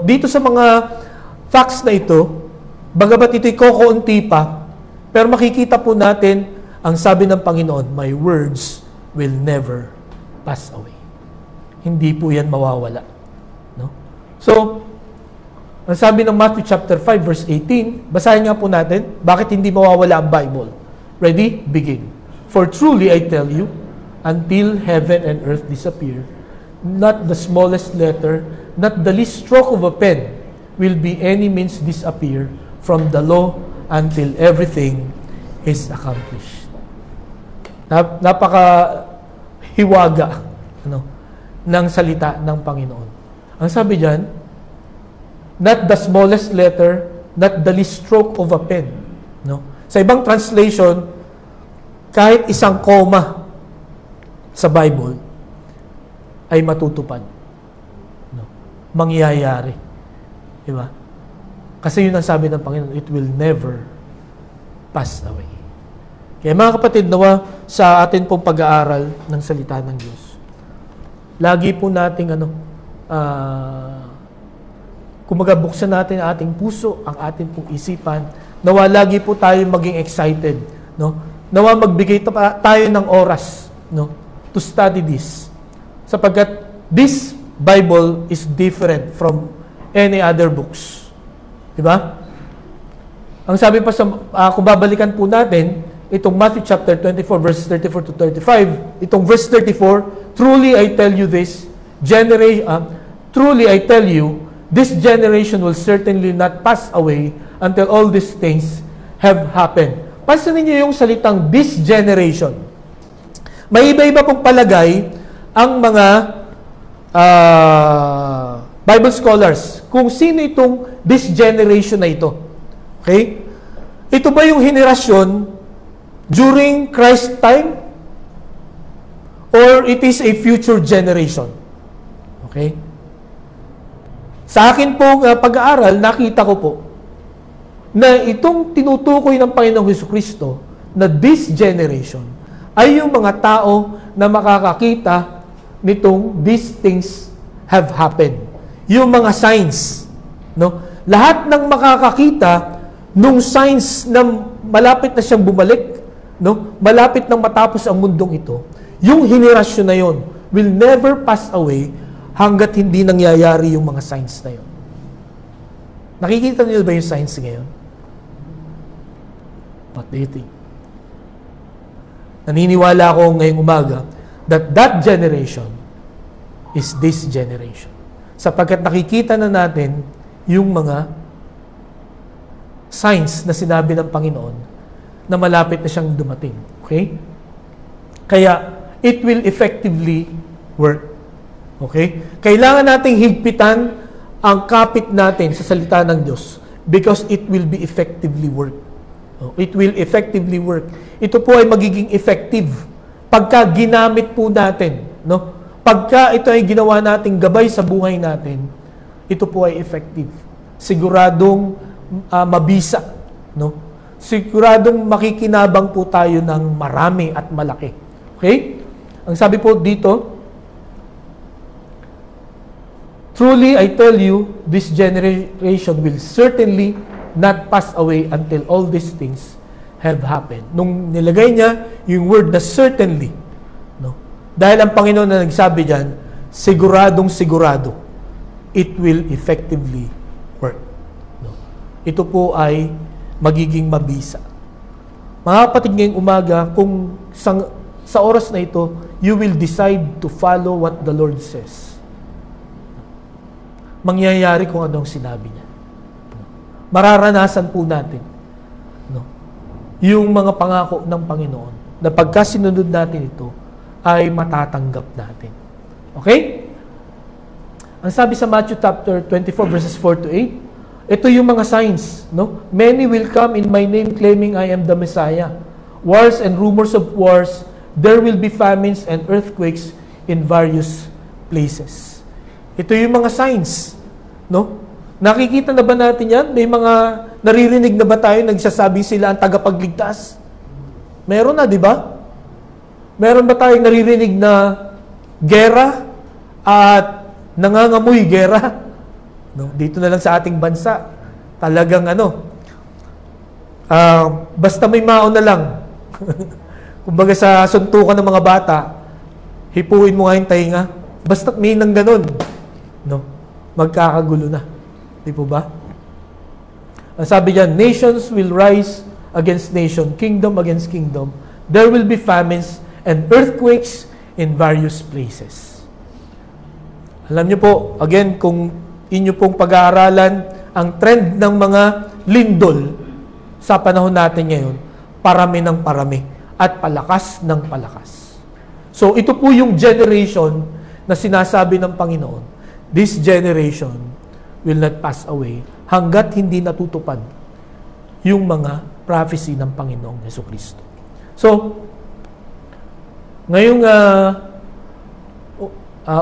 Dito sa mga facts na ito, bagamat ito'y kokounti pa, pero makikita po natin ang sabi ng Panginoon, my words will never pass away. Hindi po yan mawawala. So, ang sabi ng Matthew chapter 5 verse 18, basahin nga po natin, bakit hindi mawawala ang Bible? Ready? Begin. For truly I tell you, until heaven and earth disappear, not the smallest letter, not the least stroke of a pen, will be any means disappear from the law until everything is accomplished. Napaka-hiwaga ng salita ng Panginoon. Ang sabi diyan, not the smallest letter, not the least stroke of a pen. Sa ibang translation, kahit isang comma sa Bible ay matutupad. Mangyayari. Diba? Kasi yun ang sabi ng Panginoon, it will never pass away. Kaya mga kapatid, nawa sa atin pong pag-aaral ng salita ng Diyos, lagi po nating kumaga buksan natin ang ating puso, ang ating pong isipan, nawa lagi po tayo maging excited, nawa magbigay tayo ng oras, to study this. Sapagkat this Bible is different from any other books. Diba? Ang sabi pa sa, kung babalikan po natin, itong Matthew chapter 24, verses 34 to 35, itong verse 34, truly I tell you this, truly I tell you, this generation will certainly not pass away until all these things have happened. Pansinin niyo yung salitang this generation. May iba-iba pong palagay ang mga Bible scholars kung sino itong this generation na ito. Okay? Ito ba yung henerasyon during Christ's time? Or it is a future generation? Okay? Sa akin pong pag-aaral, nakita ko po na itong tinutukoy ng Panginoong Jesucristo na this generation ay yung mga tao na makakakita nitong these things have happened. Yung mga signs. Lahat ng makakakita nung signs na malapit na siyang bumalik, malapit nang matapos ang mundong ito, yung henerasyon na yon will never pass away hanggat hindi nangyayari yung mga signs na yon. Nakikita niyo ba yung signs ngayon? What do you think? Naniniwala ako ngayong umaga that that generation is this generation. Sapagkat nakikita na natin yung mga signs na sinabi ng Panginoon na malapit na siyang dumating. Okay? Kaya, it will effectively work. Okay? Kailangan nating higpitan ang kapit natin sa salita ng Diyos because it will be effectively work. It will effectively work. Ito po ay magiging effective pagka ginamit po natin. Pagka ito ay ginawa nating gabay sa buhay natin, ito po ay effective. Siguradong mabisa. Siguradong makikinabang po tayo ng marami at malaki. Okay? Ang sabi po dito, truly I tell you, this generation will certainly not pass away until all these things have happened. Nung nilagay niya yung word na certainly, dahil ang Panginoon na nagsabi diyan, siguradong sigurado, it will effectively work. Ito po ay magiging mabisa. Mga kapatid, ngayong umaga, kung sa oras na ito, you will decide to follow what the Lord says. mangyayari kung anong sinabi niya. Mararanasan po natin, no, yung mga pangako ng Panginoon na pagka sinunod natin ito, ay matatanggap natin. Okay? Ang sabi sa Matthew chapter 24 verses 4 to 8, ito yung mga signs, no? Many will come in my name claiming I am the Messiah. Wars and rumors of wars, there will be famines and earthquakes in various places. Ito yung mga signs, no? Nakikita na ba natin yan? May mga naririnig na ba tayo nagsasabi sila ang tagapagligtas? Meron na, di ba? Meron ba tayong naririnig na gera at nangangamoy gera? No, dito na lang sa ating bansa, talagang basta may maon na lang. Kumbaga sa suntukan ng mga bata, hipuin mo nga yung tainga. Basta may nang ganun, no, magkakagulo na. Di po ba? Ang sabi diyan, nations will rise against nation, kingdom against kingdom. There will be famines and earthquakes in various places. Alam niyo po, again, kung inyo pong pag-aaralan ang trend ng mga lindol sa panahon natin ngayon, parami ng parami at palakas ng palakas. So ito po yung generation na sinasabi ng Panginoon, this generation will not pass away hanggat hindi natutupad yung mga prophecy ng Panginoong Jesucristo. So, ngayong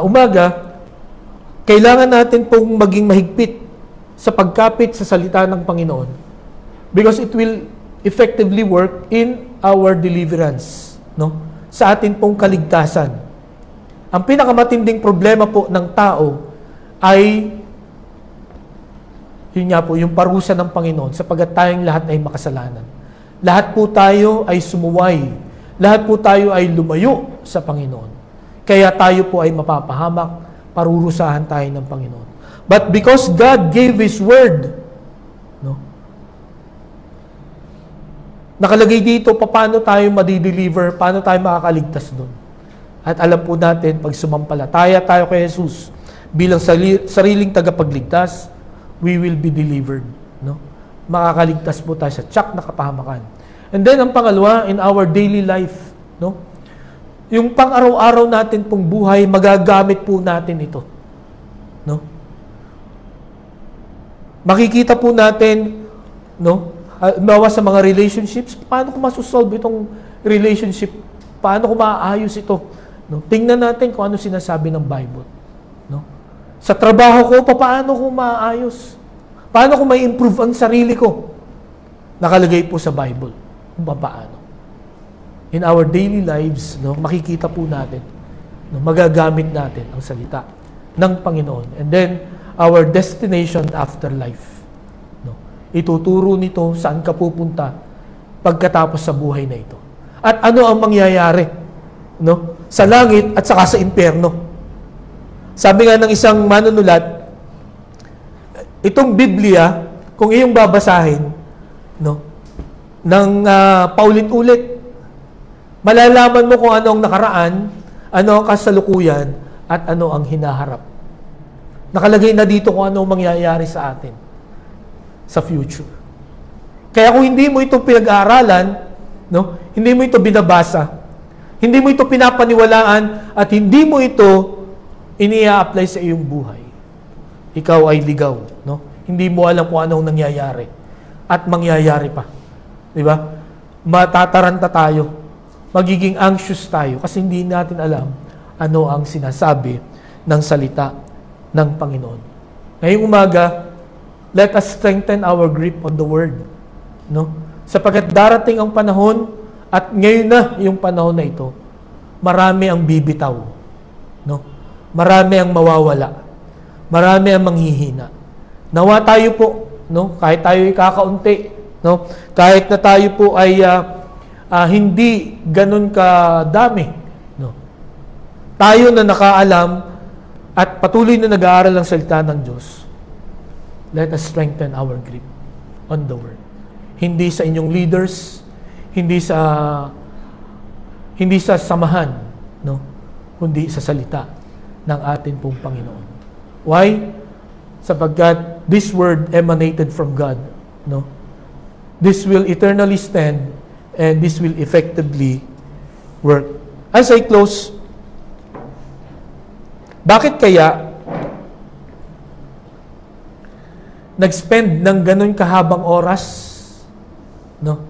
umaga, kailangan natin pong maging mahigpit sa pagkapit sa salita ng Panginoon because it will effectively work in our deliverance, no? Sa atin pong kaligtasan. Ang pinakamatinding problema po ng tao ay yun nga po, yung parusa ng Panginoon sapagkat tayong lahat ay makasalanan. Lahat po tayo ay sumuway. Lahat po tayo ay lumayo sa Panginoon. Kaya tayo po ay mapapahamak, parurusahan tayo ng Panginoon. But because God gave His Word, no, nakalagay dito paano tayo madideliver, paano tayo makakaligtas doon. At alam po natin, pag sumampalataya tayo kay Jesus bilang sariling tagapagligtas, we will be delivered. No? Makakaligtas po tayo sa tiyak na kapahamakan. And then, ang pangalawa, in our daily life, no? Yung pang-araw-araw natin pong buhay, magagamit po natin ito. No? Makikita po natin, no, bawa sa mga relationships, paano ko masusolve itong relationship? Paano ko maaayos ito? No? Tingnan natin kung ano sinasabi ng Bible. No? Sa trabaho ko, paano ko maaayos? Paano ko may improve ang sarili ko? Nakalagay po sa Bible kung paano. In our daily lives, no, makikita po natin, no, magagamit natin ang salita ng Panginoon. And then, our destination after life. No, ituturo nito saan ka pupunta pagkatapos sa buhay na ito. At ano ang mangyayari, no, sa langit at saka sa impyerno. Sabi nga ng isang manunulat, itong Biblia, kung iyong babasahin, no, ng paulit-ulit, malalaman mo kung ano ang nakaraan, ano ang kasalukuyan, at ano ang hinaharap. Nakalagay na dito kung ano ang mangyayari sa atin sa future. Kaya kung hindi mo ito pinag-aaralan, no, hindi mo ito binabasa, hindi mo ito pinapaniwalaan, at hindi mo ito ini-apply sa iyong buhay, ikaw ay ligaw. No? Hindi mo alam kung anong nangyayari. At mangyayari pa. Di ba? Matataranta tayo. Magiging anxious tayo kasi hindi natin alam ano ang sinasabi ng salita ng Panginoon. Ngayong umaga, let us strengthen our grip on the Word. No? Sapagkat darating ang panahon at ngayon na yung panahon na ito, marami ang bibitaw. No? Marami ang mawawala. Marami ang manghihina. Nawa tayo po, no? Kahit tayo ay kakaunti, no? Kahit na tayo po ay hindi ganun kadami, no? Tayo na nakaalam at patuloy na nag-aaral ng salita ng Diyos, let us strengthen our grip on the Word. Hindi sa inyong leaders, hindi sa samahan, no? Kundi sa salita ng ating pong Panginoon. Why? sapagkat this word emanated from God. No? This will eternally stand and this will effectively work. As I close, bakit kaya nag-spend ng ganun kahabang oras, no?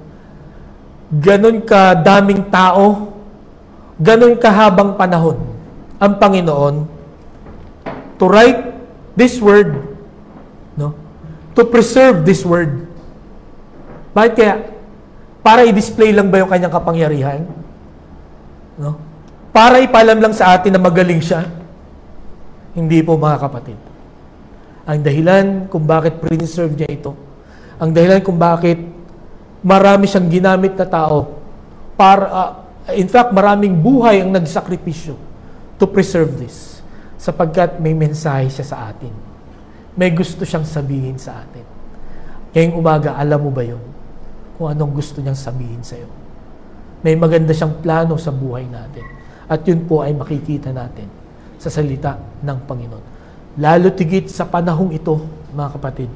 Ganun kadaming tao, ganun kahabang panahon ang Panginoon to write this word, no? To preserve this word. Bakit kaya? Para i-display lang ba yung kanyang kapangyarihan? No? Para ipalam lang sa atin na magaling siya? Hindi po, mga kapatid. Ang dahilan kung bakit preserve niya ito, ang dahilan kung bakit marami siyang ginamit na tao, in fact, maraming buhay ang nagsakripisyo to preserve this, sapagkat may mensahe siya sa atin. May gusto siyang sabihin sa atin. Ngayong umaga, alam mo ba yun? Kung anong gusto niyang sabihin sa iyo. May maganda siyang plano sa buhay natin. At yun po ay makikita natin sa salita ng Panginoon. Lalo tigit sa panahong ito, mga kapatid,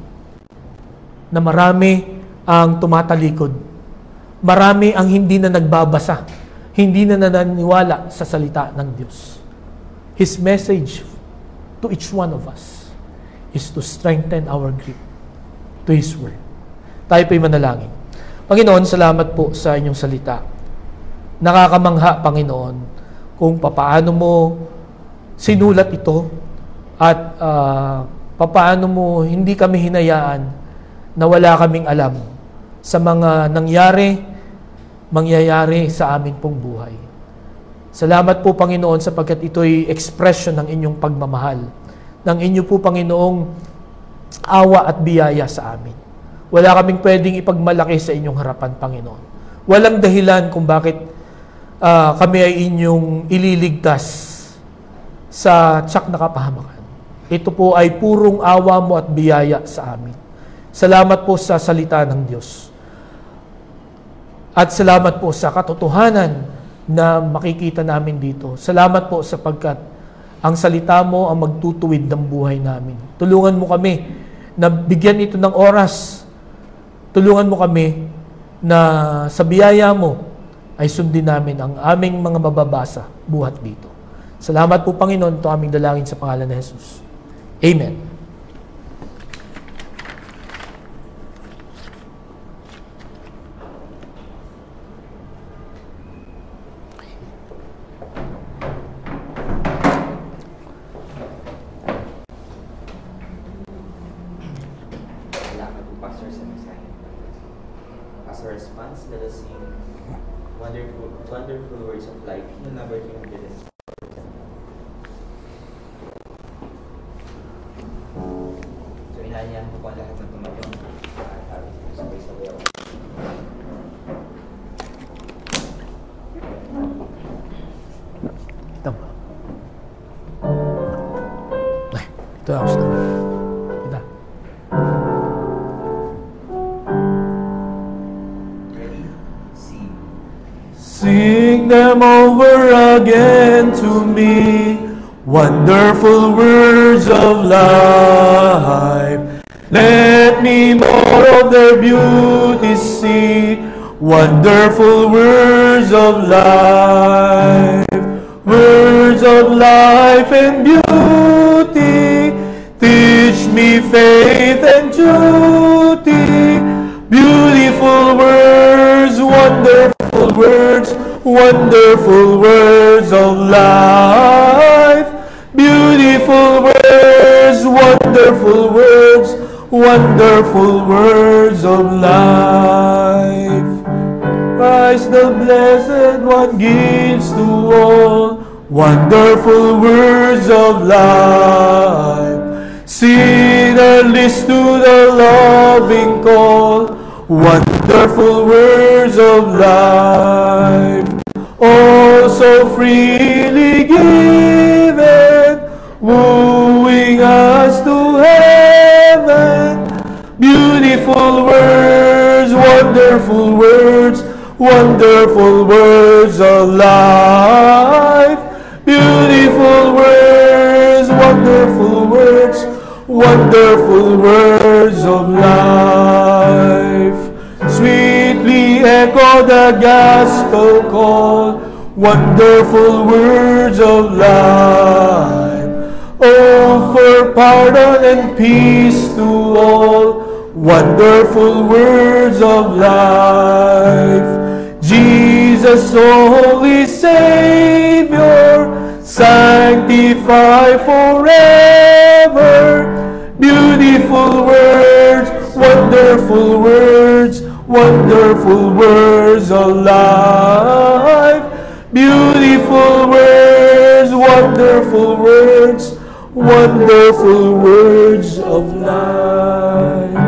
na marami ang tumatalikod. Marami ang hindi na nagbabasa, hindi na nananiwala sa salita ng Diyos. His message to each one of us is to strengthen our grip to His Word. Tayo po'y manalangin. Panginoon, salamat po sa inyong salita. Nakakamangha, Panginoon, kung papaano mo sinulat ito at papaano mo hindi kami hinayaan na wala kaming alam sa mga mangyayari sa amin pong buhay. Salamat po, Panginoon, sapagkat ito'y expression ng inyong pagmamahal, ng inyo po, Panginoong awa at biyaya sa amin. Wala kaming pwedeng ipagmalaki sa inyong harapan, Panginoon. Walang dahilan kung bakit kami ay inyong ililigtas sa tiyak na kapahamakan. Ito po ay purong awa mo at biyaya sa amin. Salamat po sa salita ng Diyos. At salamat po sa katotohanan na makikita namin dito. Salamat po sapagkat ang salita mo ang magtutuwid ng buhay namin. Tulungan mo kami na bigyan ito ng oras. Tulungan mo kami na sa biyaya mo ay sundin namin ang aming mga mababasa buhat dito. Salamat po, Panginoon. Ito aming dalangin sa pangalan ni Jesus. Amen. Salamat po, Pastor, sa mensahe. As a response, let us sing wonderful words of life, hymn number 300. Inanyahan mo po ang lahat ng tumayo. Sabay-sabay ako. Ito ba? Ay, ito ako sa tabi. Kita. Ready? Sing. Sing them over again to me, wonderful words of life. Let me more of their beauty see, wonderful words of life. Words of life and beauty, teach me faith and duty. Beautiful words, wonderful words, wonderful words of life. Beautiful words, wonderful words, wonderful words of life. Christ the Blessed One gives to all wonderful words of life. Sinner, list to the loving call, wonderful words of life. Oh, so freely given, wooing us to heaven. Beautiful words, wonderful words, wonderful words of life. Beautiful words, wonderful words, wonderful words of life. Sweetly echo the gospel call, wonderful words of life. Oh, for pardon and peace to all, wonderful words of life. Jesus, holy Savior, sanctify forever. Beautiful words, wonderful words, wonderful words of life. Beautiful words, wonderful words, wonderful words of life.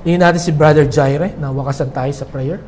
Tingnan natin si Brother Jaire na wakasan tayo sa prayer.